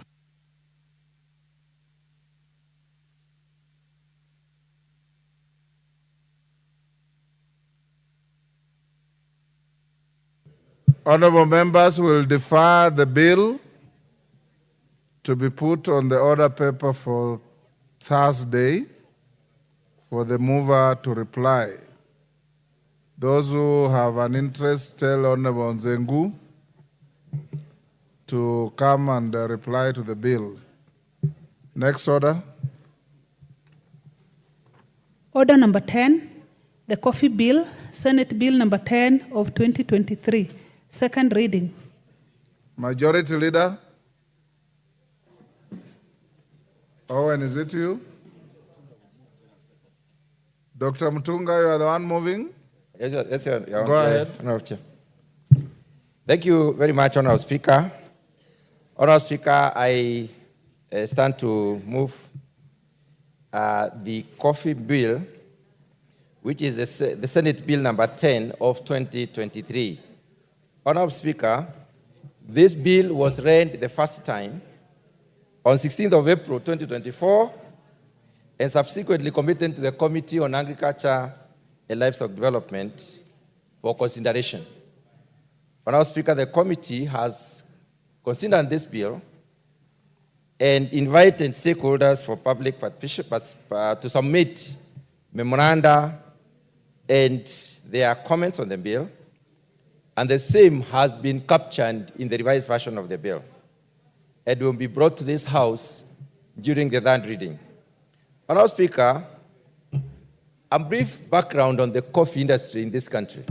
Honorable members will defer the bill to be put on the order paper for Thursday for the mover to reply. Those who have an interest, tell Honorable Nzengu to come and reply to the bill. Next order. Order number 10, the Coffee Bill, Senate Bill number 10 of 2023, second reading. Majority Leader. Owen, is it you? Dr. Mutunga, you are the one moving? Yes, Your Go ahead. Honorable Chair. Thank you very much, Honorable Speaker. Honorable Speaker, I stand to move the Coffee Bill, which is the Senate Bill number 10 of 2023. Honorable Speaker, this bill was read the first time on 16th of April 2024 and subsequently committed to the Committee on Agriculture and Livestock Development for consideration. Honorable Speaker, the committee has considered this bill and invited stakeholders for public participation to submit memoranda and their comments on the bill, and the same has been captured in the revised version of the bill and will be brought to this House during the third reading. Honorable Speaker, a brief background on the coffee industry in this country.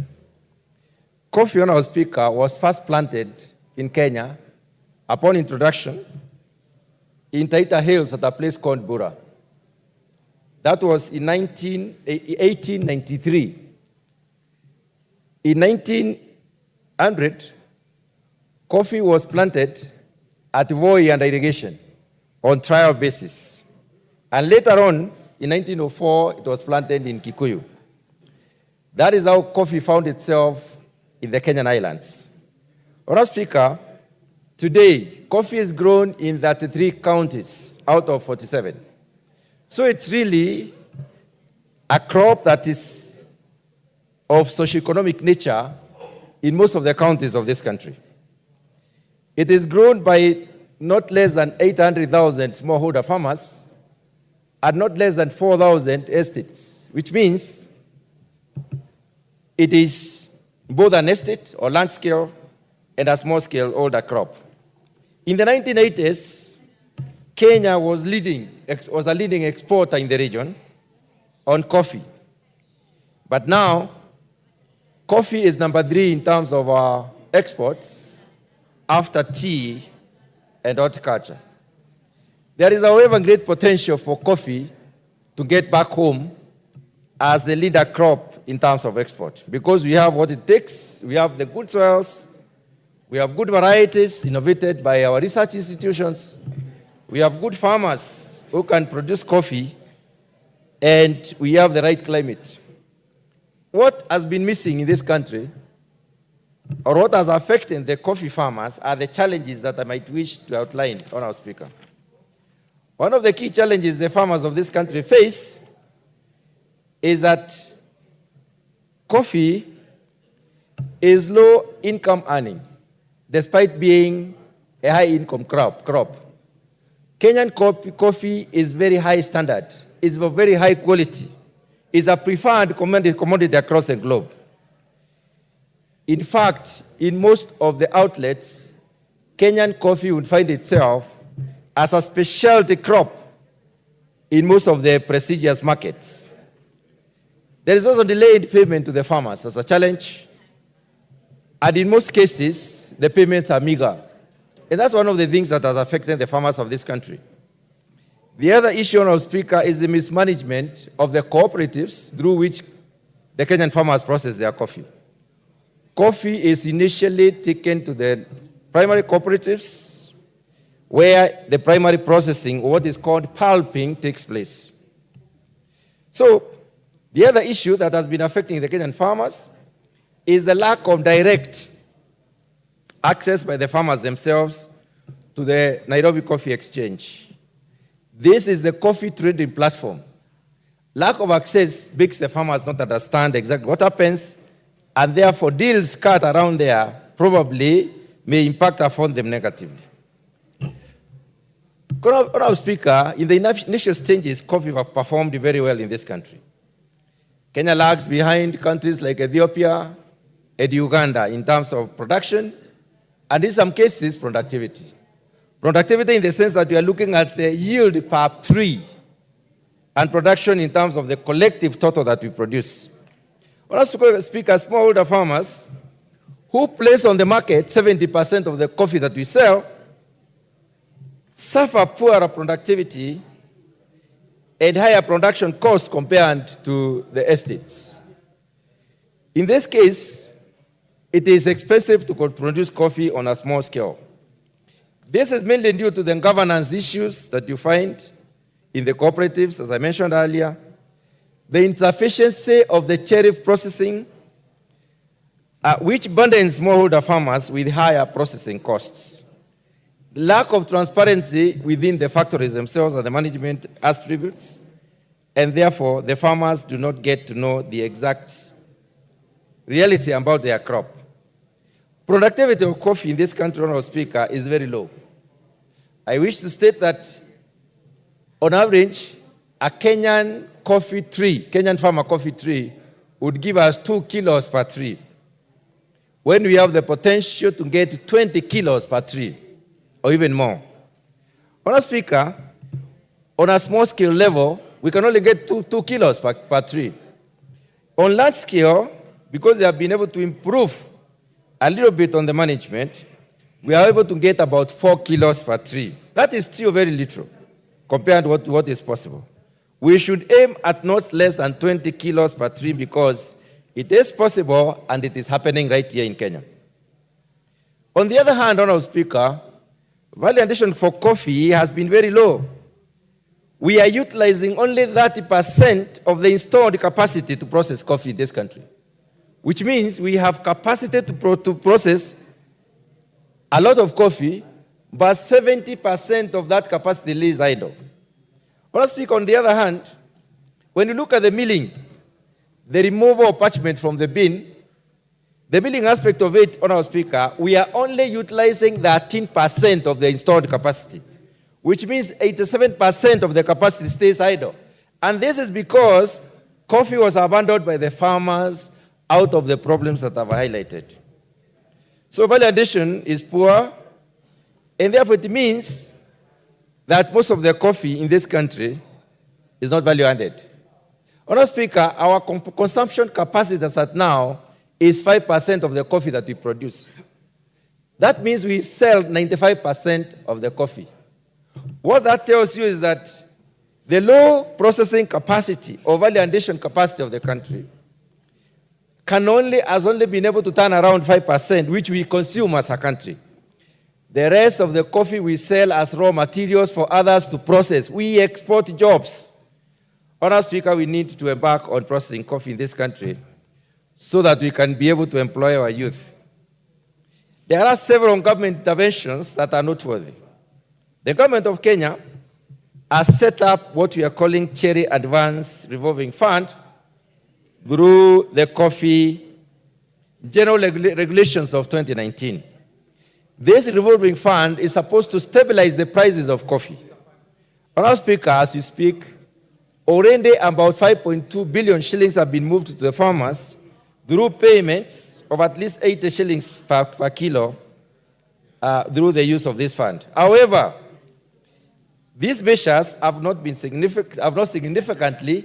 Coffee, Honorable Speaker, was first planted in Kenya upon introduction in Taita Hills at a place called Bura. That was in 1893. In 1900, coffee was planted at Voi under irrigation on trial basis. And later on, in 1904, it was planted in Kikuyu. That is how coffee found itself in the Kenyan Islands. Honourable Speaker, today, coffee is grown in 33 counties out of 47. So it's really a crop that is of socioeconomic nature in most of the counties of this country. It is grown by not less than 800,000 smallholder farmers and not less than 4,000 estates, which means it is both an estate or land scale and a small scale older crop. In the 1980s, Kenya was a leading exporter in the region on coffee. But now, coffee is number 3 in terms of our exports after tea and horticulture. There is, however, great potential for coffee to get back home as the leader crop in terms of export, because we have what it takes. We have the good soils, we have good varieties innovated by our research institutions, we have good farmers who can produce coffee, and we have the right climate. What has been missing in this country, or what has affected the coffee farmers, are the challenges that I might wish to outline, Honourable Speaker. One of the key challenges the farmers of this country face is that coffee is low income earning, despite being a high income crop. Kenyan coffee is very high standard, is of very high quality, is a preferred commodity across the globe. In fact, in most of the outlets, Kenyan coffee would find itself as a specialty crop in most of the prestigious markets. There is also delayed payment to the farmers as a challenge, and in most cases, the payments are meager. And that's one of the things that has affected the farmers of this country. The other issue, Honourable Speaker, is the mismanagement of the cooperatives through which the Kenyan farmers process their coffee. Coffee is initially taken to the primary cooperatives, where the primary processing, or what is called pulping, takes place. So, the other issue that has been affecting the Kenyan farmers is the lack of direct access by the farmers themselves to the Nairobi Coffee Exchange. This is the coffee trading platform. Lack of access makes the farmers not understand exactly what happens, and therefore deals cut around there probably may impact upon them negatively. Honourable Speaker, in the initial stages, coffee have performed very well in this country. Kenya lags behind countries like Ethiopia and Uganda in terms of production, and in some cases, productivity. Productivity in the sense that we are looking at the yield per tree, and production in terms of the collective total that we produce. Honourable Speaker, smallholder farmers who place on the market 70% of the coffee that we sell suffer poorer productivity and higher production costs compared to the estates. In this case, it is expensive to produce coffee on a small scale. This is mainly due to the governance issues that you find in the cooperatives, as I mentioned earlier, the insufficiency of the cherry processing, which burdens smallholder farmers with higher processing costs. Lack of transparency within the factories themselves and the management attributes, and therefore the farmers do not get to know the exact reality about their crop. Productivity of coffee in this country, Honourable Speaker, is very low. I wish to state that on average, a Kenyan coffee tree, Kenyan farmer coffee tree, would give us 2 kilos per tree, when we have the potential to get 20 kilos per tree, or even more. Honourable Speaker, on a small scale level, we can only get 2 kilos per tree. On large scale, because they have been able to improve a little bit on the management, we are able to get about 4 kilos per tree. That is still very little compared to what is possible. We should aim at not less than 20 kilos per tree because it is possible and it is happening right here in Kenya. On the other hand, Honourable Speaker, value addition for coffee has been very low. We are utilizing only 30% of the installed capacity to process coffee in this country. which means we have capacity to process a lot of coffee, but 70% of that capacity lays idle. Honourable Speaker, on the other hand, when you look at the milling, the removal of parchment from the bin, the milling aspect of it, Honourable Speaker, we are only utilizing 13% of the installed capacity, which means 87% of the capacity stays idle. And this is because coffee was abandoned by the farmers out of the problems that I've highlighted. So value addition is poor, and therefore it means that most of the coffee in this country is not value added. Honourable Speaker, our consumption capacity as at now is 5% of the coffee that we produce. That means we sell 95% of the coffee. What that tells you is that the low processing capacity or value addition capacity of the country has only been able to turn around 5%, which we consume as a country. The rest of the coffee we sell as raw materials for others to process. We export jobs. Honourable Speaker, we need to embark on processing coffee in this country so that we can be able to employ our youth. There are several government interventions that are noteworthy. The government of Kenya has set up what we are calling Cherry Advance Revolving Fund through the Coffee General Regulations of 2019. This revolving fund is supposed to stabilize the prices of coffee. Honourable Speaker, as we speak, already about 5.2 billion shillings have been moved to the farmers through payments of at least 80 shillings per kilo through the use of this fund. However, these measures have not significantly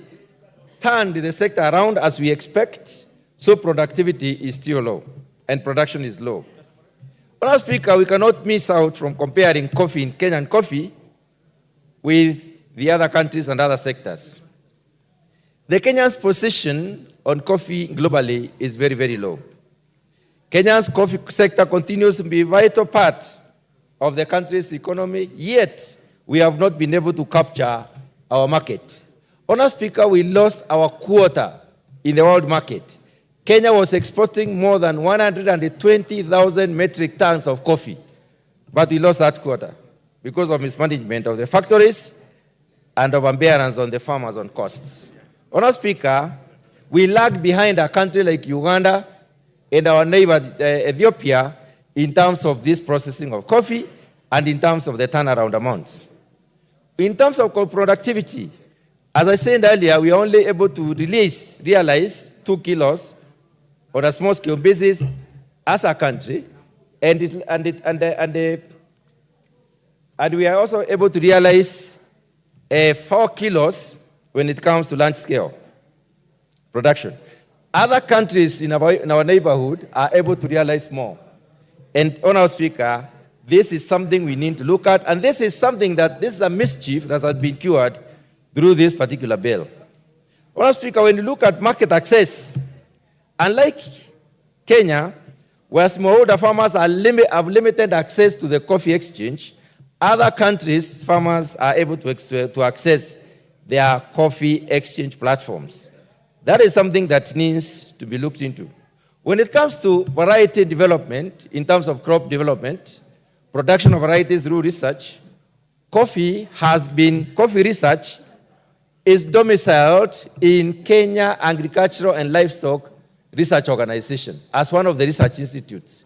turned the sector around as we expect, so productivity is still low and production is low. Honourable Speaker, we cannot miss out from comparing coffee in Kenyan coffee with the other countries and other sectors. The Kenya's position on coffee globally is very, very low. Kenya's coffee sector continues to be a vital part of the country's economy, yet we have not been able to capture our market. Honourable Speaker, we lost our quota in the world market. Kenya was exporting more than 120,000 metric tons of coffee, but we lost that quota because of mismanagement of the factories and of unbearance on the farmers on costs. Honourable Speaker, we lag behind a country like Uganda and our neighbor Ethiopia in terms of this processing of coffee and in terms of the turnaround amounts. In terms of productivity, as I said earlier, we are only able to realize 2 kilos on a small scale basis as a country, and we are also able to realize 4 kilos when it comes to large scale production. Other countries in our neighborhood are able to realize more. And Honourable Speaker, this is something we need to look at, and this is a mischief that has been cured through this particular bill. Honourable Speaker, when you look at market access, unlike Kenya, where smallholder farmers have limited access to the coffee exchange, other countries' farmers are able to access their coffee exchange platforms. That is something that needs to be looked into. When it comes to variety development, in terms of crop development, production of varieties through research, coffee research is domiciled in Kenya Agricultural and Livestock Research Organization as one of the research institutes.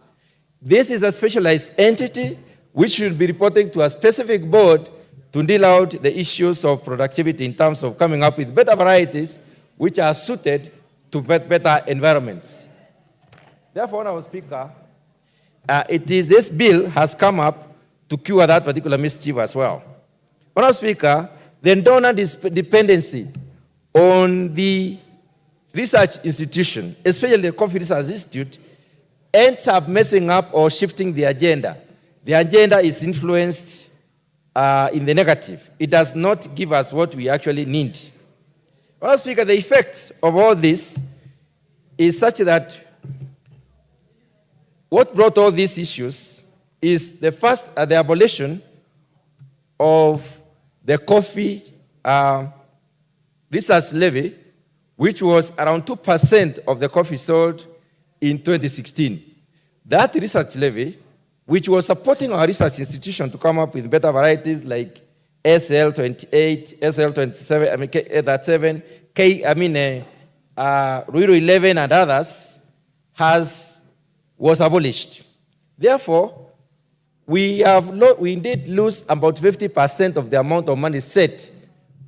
This is a specialized entity which should be reporting to a specific board to deal out the issues of productivity in terms of coming up with better varieties which are suited to better environments. Therefore, Honourable Speaker, this bill has come up to cure that particular mischief as well. Honourable Speaker, the donor dependency on the research institution, especially the Coffee Research Institute, ends up messing up or shifting the agenda. The agenda is influenced in the negative. It does not give us what we actually need. Honourable Speaker, the effect of all this is such that what brought all these issues is the abolition of the coffee research levy, which was around 2% of the coffee sold in 2016. That research levy, which was supporting our research institution to come up with better varieties like SL28, SL27, K7, Ruiru 11 and others, was abolished. Therefore, we indeed lose about 50% of the amount of money set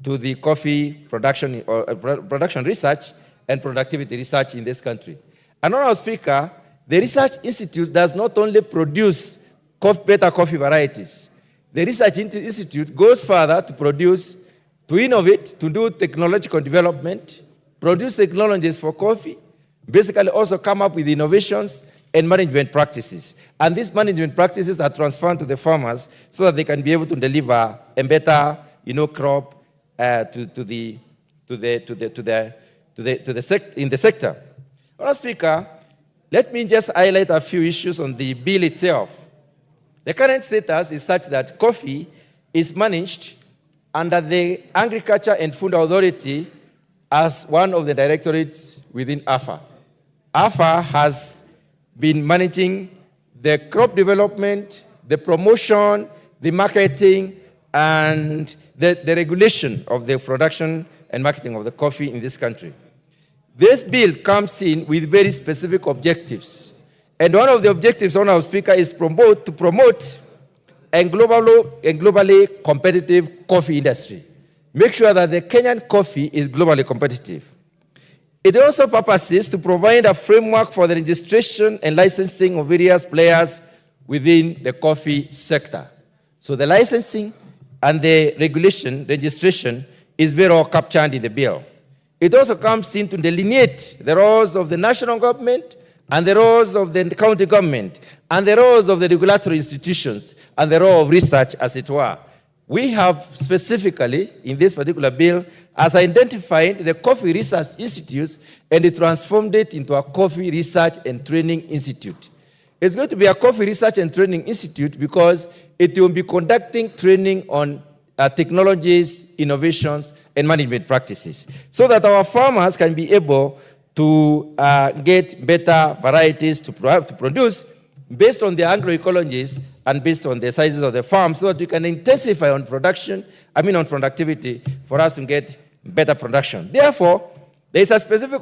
to the coffee production production research and productivity research in this country. And Honourable Speaker, the Research Institute does not only produce better coffee varieties. The Research Institute goes further to produce, to innovate, to do technological development, produce technologies for coffee, basically also come up with innovations and management practices. And these management practices are transferred to the farmers so that they can be able to deliver a better, crop in the sector. Honourable Speaker, let me just highlight a few issues on the bill itself. The current status is such that coffee is managed under the Agriculture and Food Authority as one of the directorates within AFA. AFA has been managing the crop development, the promotion, the marketing, and the regulation of the production and marketing of the coffee in this country. This bill comes in with very specific objectives. And one of the objectives, Honourable Speaker, is to promote a globally competitive coffee industry. Make sure that the Kenyan coffee is globally competitive. It also purposes to provide a framework for the registration and licensing of various players within the coffee sector. So the licensing and the registration is very well captured in the bill. It also comes in to delineate the roles of the national government and the roles of the county government and the roles of the regulatory institutions and the role of research, as it were. We have specifically, in this particular bill, as identified the Coffee Research Institutes and transformed it into a Coffee Research and Training Institute. It's going to be a Coffee Research and Training Institute because it will be conducting training on technologies, innovations, and management practices, so that our farmers can be able to get better varieties to produce based on the agroecologies and based on the sizes of the farm, so that we can intensify on productivity for us to get better production. Therefore, there is a specific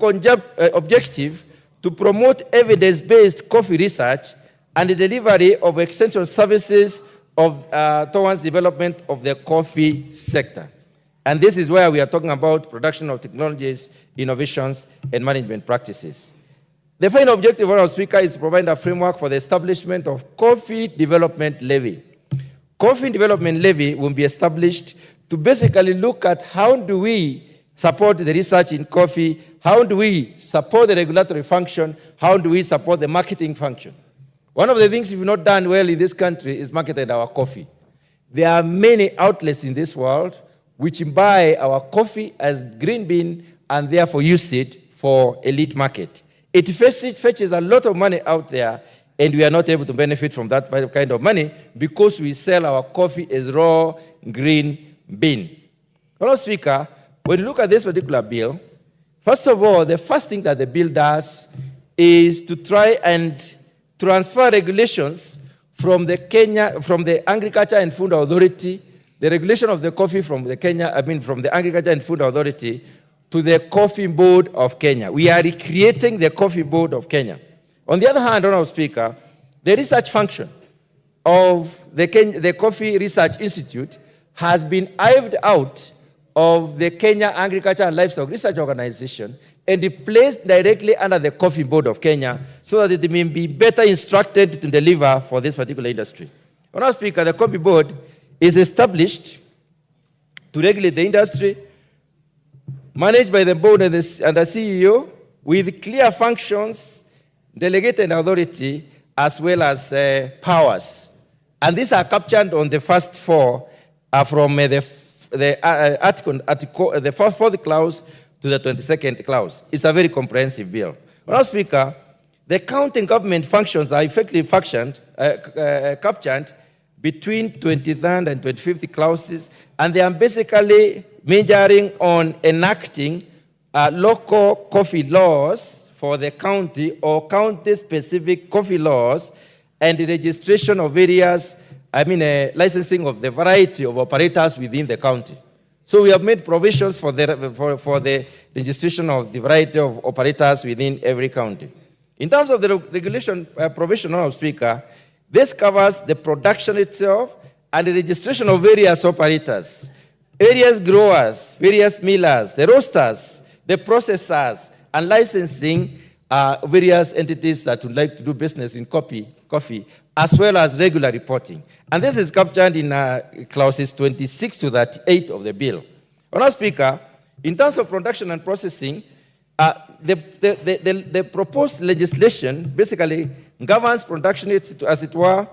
objective to promote evidence-based coffee research and the delivery of extension services towards development of the coffee sector. And this is where we are talking about production of technologies, innovations, and management practices. The final objective, Honourable Speaker, is to provide a framework for the establishment of Coffee Development Levy. Coffee Development Levy will be established to basically look at how do we support the research in coffee, how do we support the regulatory function, how do we support the marketing function. One of the things we've not done well in this country is marketed our coffee. There are many outlets in this world which buy our coffee as green bean and therefore use it for elite market. It fetches a lot of money out there, and we are not able to benefit from that kind of money because we sell our coffee as raw green bean. Honourable Speaker, when you look at this particular bill, first of all, the first thing that the bill does is to try and transfer regulations from the Agriculture and Food Authority, the regulation of the coffee from the Agriculture and Food Authority to the Coffee Board of Kenya. We are recreating the Coffee Board of Kenya. On the other hand, Honourable Speaker, the research function of the Coffee Research Institute has been hived out of the Kenya Agriculture and Livestock Research Organization and placed directly under the Coffee Board of Kenya so that it may be better instructed to deliver for this particular industry. Honourable Speaker, the Coffee Board is established to regulate the industry, managed by the board and the CEO, with clear functions, delegated authority, as well as powers. And these are captured on the first four from the fourth clause to the 22nd clause. It's a very comprehensive bill. Honourable Speaker, the county government functions are effectively captured between 23rd and 25th clauses, and they are basically majoring on enacting local coffee laws for the county or county-specific coffee laws and the registration of various, licensing of the variety of operators within the county. So we have made provisions for the registration of the variety of operators within every county. In terms of the regulation provision, Honourable Speaker, this covers the production itself and the registration of various operators, various growers, various millers, the roasters, the processors, and licensing various entities that would like to do business in coffee, as well as regular reporting. And this is captured in clauses 26 to 38 of the bill. Honourable Speaker, in terms of production and processing, the proposed legislation basically governs production, as it were,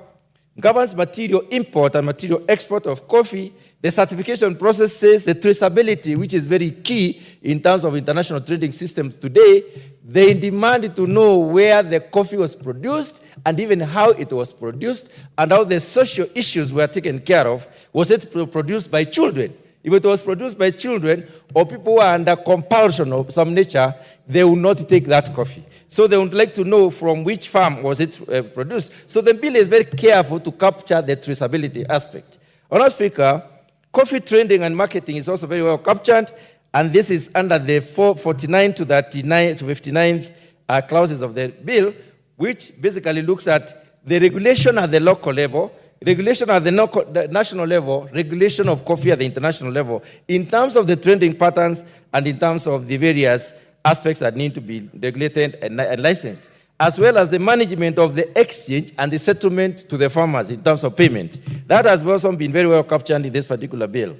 governs material import and material export of coffee, the certification processes, the traceability, which is very key in terms of international trading systems today. They demand to know where the coffee was produced and even how it was produced and how the social issues were taken care of. Was it produced by children? If it was produced by children or people who are under compulsion of some nature, they will not take that coffee. So they would like to know from which farm was it produced. So the bill is very careful to capture the traceability aspect. Honourable Speaker, coffee trending and marketing is also very well captured, and this is under the 49 to 39 to 59th clauses of the bill, which basically looks at the regulation at the local level, regulation at the national level, regulation of coffee at the international level, in terms of the trending patterns and in terms of the various aspects that need to be regulated and licensed, as well as the management of the exchange and the settlement to the farmers in terms of payment. That has also been very well captured in this particular bill.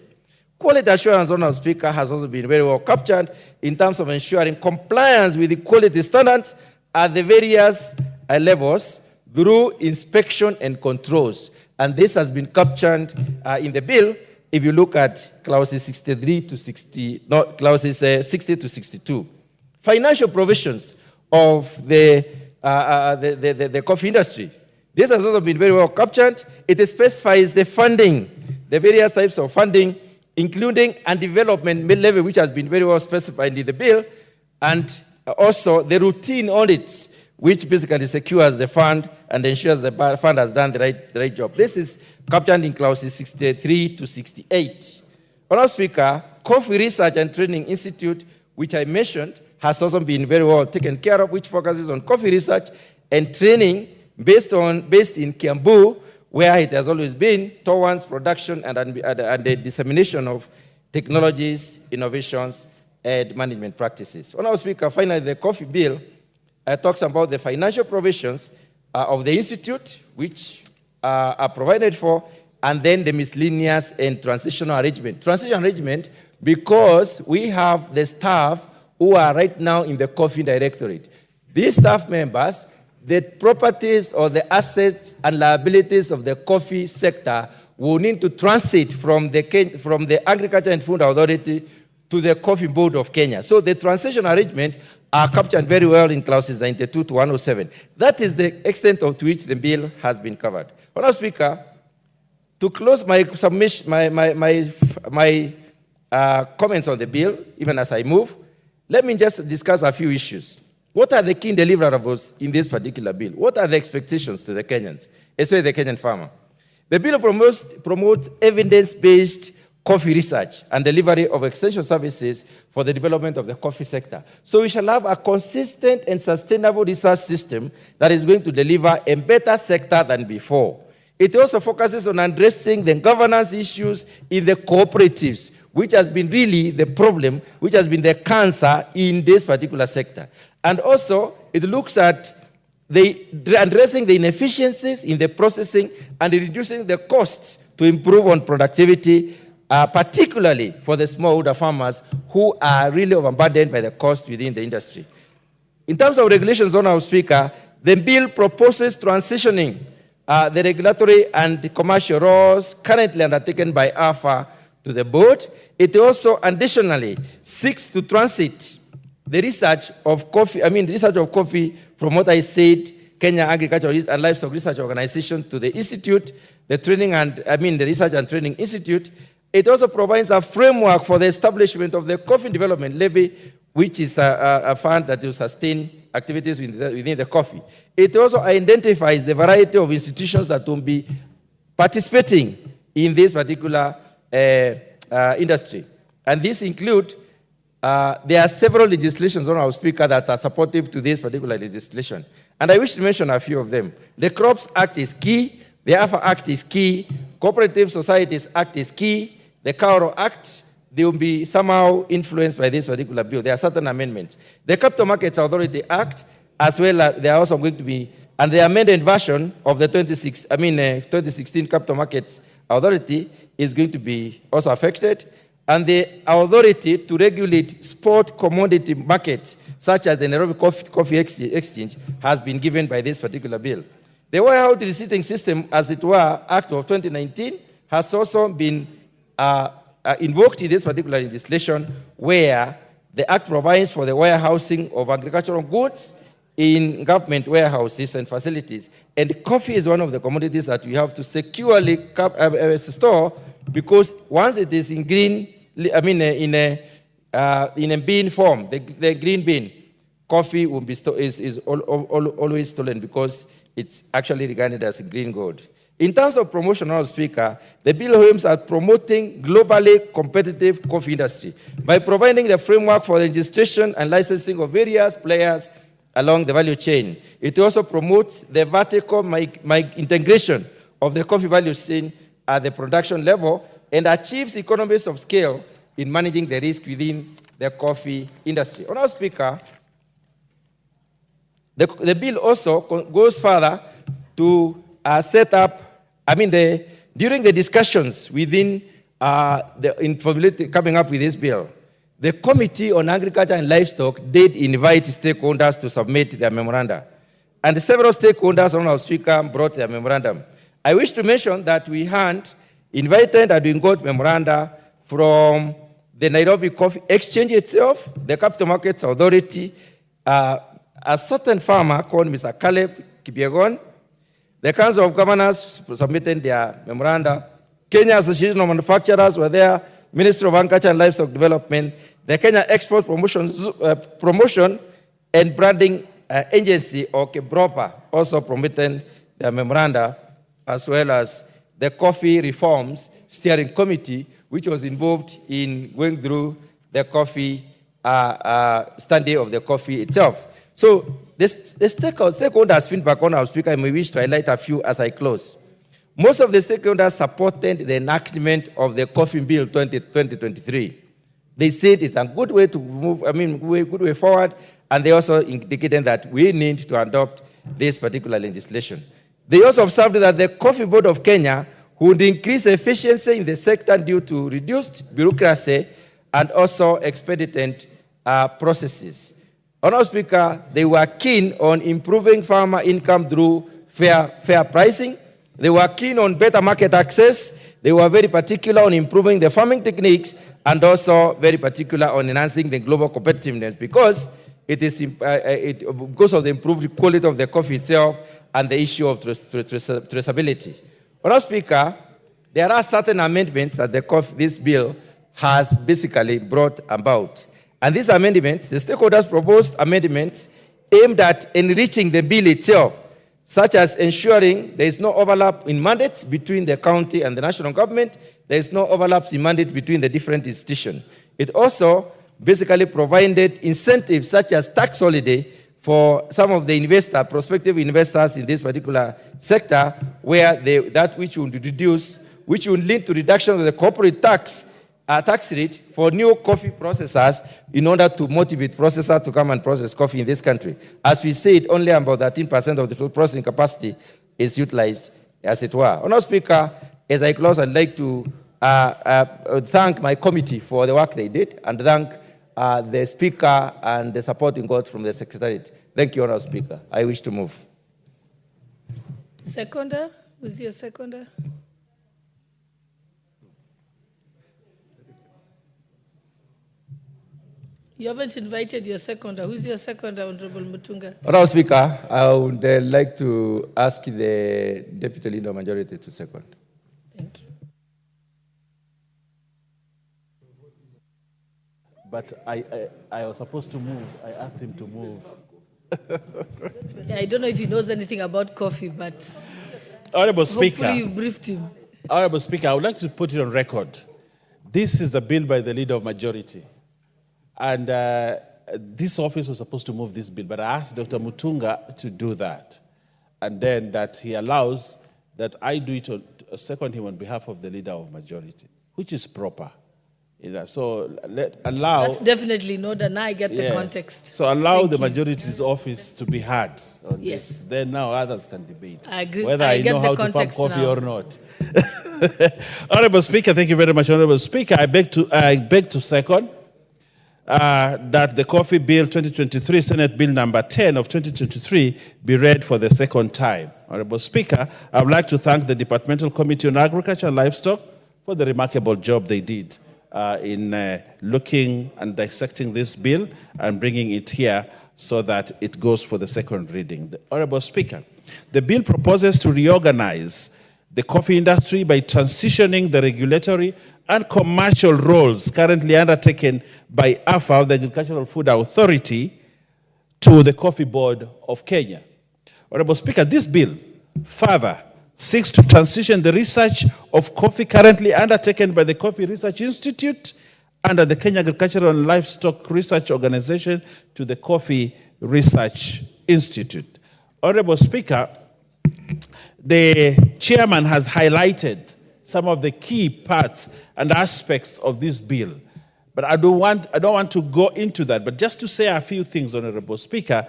Quality assurance, Honourable Speaker, has also been very well captured in terms of ensuring compliance with the quality standards at the various levels through inspection and controls. And this has been captured in the bill if you look at clauses 63 to 60, no, clauses 60 to 62. Financial provisions of the coffee industry. This has also been very well captured. It specifies the funding, the various types of funding, including and development levy, which has been very well specified in the bill, and also the routine audits, which basically secures the fund and ensures the fund has done the right job. This is captured in clauses 63 to 68. Honourable Speaker, Coffee Research and Training Institute, which I mentioned, has also been very well taken care of, which focuses on coffee research and training based in Kiambu, where it has always been, towards production and the dissemination of technologies, innovations, and management practices. Honourable Speaker, finally, the coffee bill talks about the financial provisions of the institute, which are provided for, and then the miscellaneous and transitional arrangement. Transitional arrangement because we have the staff who are right now in the coffee directorate. These staff members, the properties or the assets and liabilities of the coffee sector will need to transit from the Agriculture and Food Authority to the Coffee Board of Kenya. So the transition arrangement are captured very well in clauses 92 to 107. That is the extent to which the bill has been covered. Honourable Speaker, to close my submission, my comments on the bill, even as I move, let me just discuss a few issues. What are the key deliverables in this particular bill? What are the expectations to the Kenyans, especially the Kenyan farmer? The bill promotes evidence-based coffee research and delivery of extension services for the development of the coffee sector. So we shall have a consistent and sustainable research system that is going to deliver a better sector than before. It also focuses on addressing the governance issues in the cooperatives, which has been really the problem, which has been the cancer in this particular sector. And also, it looks at addressing the inefficiencies in the processing and reducing the costs to improve on productivity, particularly for the smallholder farmers who are really overburdened by the cost within the industry. In terms of regulations, Honourable Speaker, the bill proposes transitioning the regulatory and the commercial roles currently undertaken by AFA to the board. It also additionally seeks to transit the research of coffee, from what I said, Kenya Agricultural and Livestock Research Organization to the institute, the Research and Training Institute. It also provides a framework for the establishment of the coffee development levy, which is a fund that will sustain activities within the coffee. It also identifies the variety of institutions that will be participating in this particular industry. And these include, there are several legislations on our speaker that are supportive to this particular legislation. And I wish to mention a few of them. The Crops Act is key, the AFA Act is key, Cooperative Societies Act is key, the Kauro Act, they will be somehow influenced by this particular bill. There are certain amendments. The Capital Markets Authority Act, as well as they are also going to be, and the amended version of the 2016 Capital Markets Authority is going to be also affected. And the authority to regulate spot commodity markets, such as the Nairobi Coffee Exchange, has been given by this particular bill. The Warehouse Receipting System, as it were, Act of 2019, has also been invoked in this particular legislation, where the Act provides for the warehousing of agricultural goods in government warehouses and facilities. And coffee is one of the commodities that we have to securely store, because once it is in green, in a bean form, the green bean, coffee will be always stolen because it's actually regarded as a green gold. In terms of promotion, Honourable Speaker, the bill aims at promoting globally competitive coffee industry by providing the framework for the registration and licensing of various players along the value chain. It also promotes the vertical integration of the coffee value chain at the production level and achieves economies of scale in managing the risk within the coffee industry. Honourable Speaker, the bill also goes further to set up, during the discussions within coming up with this bill, the Committee on Agriculture and Livestock did invite stakeholders to submit their memoranda. And several stakeholders, Honourable Speaker, brought their memorandum. I wish to mention that we had invited and we got memoranda from the Nairobi Coffee Exchange itself, the Capital Markets Authority, a certain farmer called Mr. Caleb Kipiegon, the Council of Governors submitted their memoranda, Kenya Association of Manufacturers were there, Ministry of Agriculture and Livestock Development, the Kenya Export Promotion and Branding Agency, or KEBROPA, also promoted their memoranda, as well as the Coffee Reforms Steering Committee, which was involved in going through the coffee study of the coffee itself. So the stakeholders' feedback on our speaker, I may wish to highlight a few as I close. Most of the stakeholders supported the enactment of the Coffee Bill 2023. They said it's a good way to move, good way forward, and they also indicated that we need to adopt this particular legislation. They also observed that the Coffee Board of Kenya would increase efficiency in the sector due to reduced bureaucracy and also expedient processes. Honourable Speaker, they were keen on improving farmer income through fair pricing. They were keen on better market access. They were very particular on improving the farming techniques and also very particular on enhancing the global competitiveness because because of the improved quality of the coffee itself and the issue of traceability. Honourable Speaker, there are certain amendments that this bill has basically brought about. And these amendments, the stakeholders proposed amendments aimed at enriching the bill itself, such as ensuring there is no overlap in mandates between the county and the national government, there is no overlaps in mandate between the different institutions. It also basically provided incentives such as tax holiday for some of the prospective investors in this particular sector, where that which would lead to reduction of the corporate tax rate for new coffee processors in order to motivate processors to come and process coffee in this country. As we said, only about 13% of the processing capacity is utilized, as it were. Honourable Speaker, as I close, I'd like to thank my committee for the work they did and thank the Speaker and the supporting God from the Secretariat. Thank you, Honourable Speaker. I wish to move. Seconder? Who's your seconder? You haven't invited your seconder. Who's your seconder, Honorable Mutunga? Honourable Speaker, I would like to ask the Deputy Leader Majority to second. Thank you. But I was supposed to move. I asked him to move. Yeah, I don't know if he knows anything about coffee, but Honorable Speaker. hopefully you've briefed him. Honorable Speaker, I would like to put it on record. This is a bill by the Leader of Majority. And this office was supposed to move this bill, but I asked Dr. Mutunga to do that. And then that he allows that I do it on, second him on behalf of the Leader of Majority, which is proper. You know, so allow... That's definitely not, and I get the Yes. context. So allow Thank the you. majority's office to be heard on Yes. this. Then now others can debate I agree. whether I I get know the how to farm context coffee now. or not. Honorable Speaker, thank you very much. Honorable Speaker, I beg to second that the Coffee Bill 2023, Senate Bill number 10 of 2023, be read for the second time. Honorable Speaker, I would like to thank the Departmental Committee on Agriculture and Livestock for the remarkable job they did in looking and dissecting this bill and bringing it here so that it goes for the second reading. The Honorable Speaker, the bill proposes to reorganize the coffee industry by transitioning the regulatory and commercial roles currently undertaken by AFA, the Agricultural Food Authority, to the Coffee Board of Kenya. Honorable Speaker, this bill further seeks to transition the research of coffee currently undertaken by the Coffee Research Institute under the Kenya Agricultural and Livestock Research Organization to the Coffee Research Institute. Honorable Speaker, the chairman has highlighted some of the key parts and aspects of this bill, but I don't want to go into that, but just to say a few things, Honorable Speaker,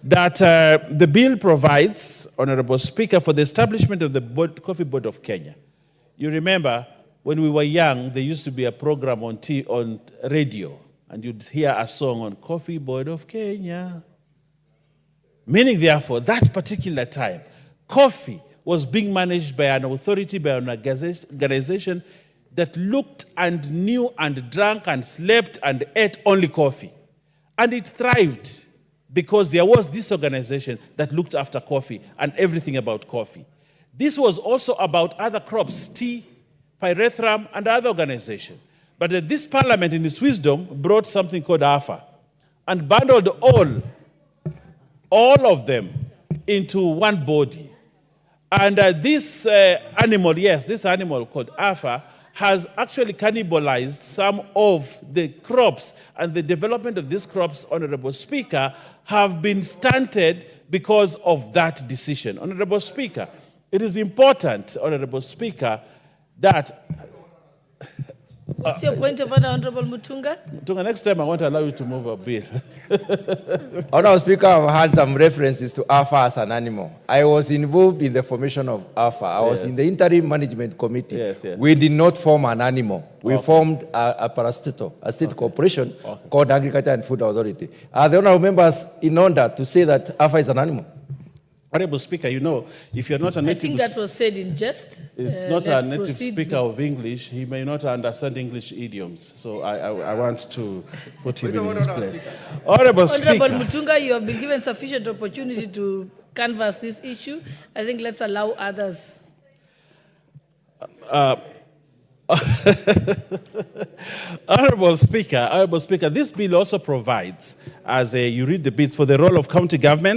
that the bill provides, Honorable Speaker, for the establishment of the Coffee Board of Kenya. You remember when we were young, there used to be a program on radio, and you'd hear a song on Coffee Board of Kenya. Meaning, therefore, that particular time, coffee was being managed by an authority, by an organization that looked and knew and drank and slept and ate only coffee. And it thrived because there was this organization that looked after coffee and everything about coffee. This was also about other crops, tea, pyrethrum, and other organizations. But this parliament, in its wisdom, brought something called AFA and bundled all of them into one body. And this animal called AFA has actually cannibalized some of the crops, and the development of these crops, Honorable Speaker, have been stunted because of that decision. Honorable Speaker, it is important, Honorable Speaker, that... What's your point of order, Honorable Mutunga? Mutunga, next time I want to allow you to move a bill. Honorable Speaker, I've had some references to AFA as an animal. I was involved in the formation of AFA. I was in the interim management committee. Yes, yes. We did not form an animal. We formed a parastatal, a state corporation called Agriculture and Food Authority. Are the honorable members in order to say that AFA is an animal? Honorable Speaker, you know, if you're not a I native... think that was said in jest. Is not a native speaker of English, he may not understand English idioms. So I want to put him in his place. Honorable Speaker. Honorable Mutunga, you have been given sufficient opportunity to canvass this issue. I think let's allow others. Honorable Speaker, this bill also provides, as you read the bits, for the role of county governments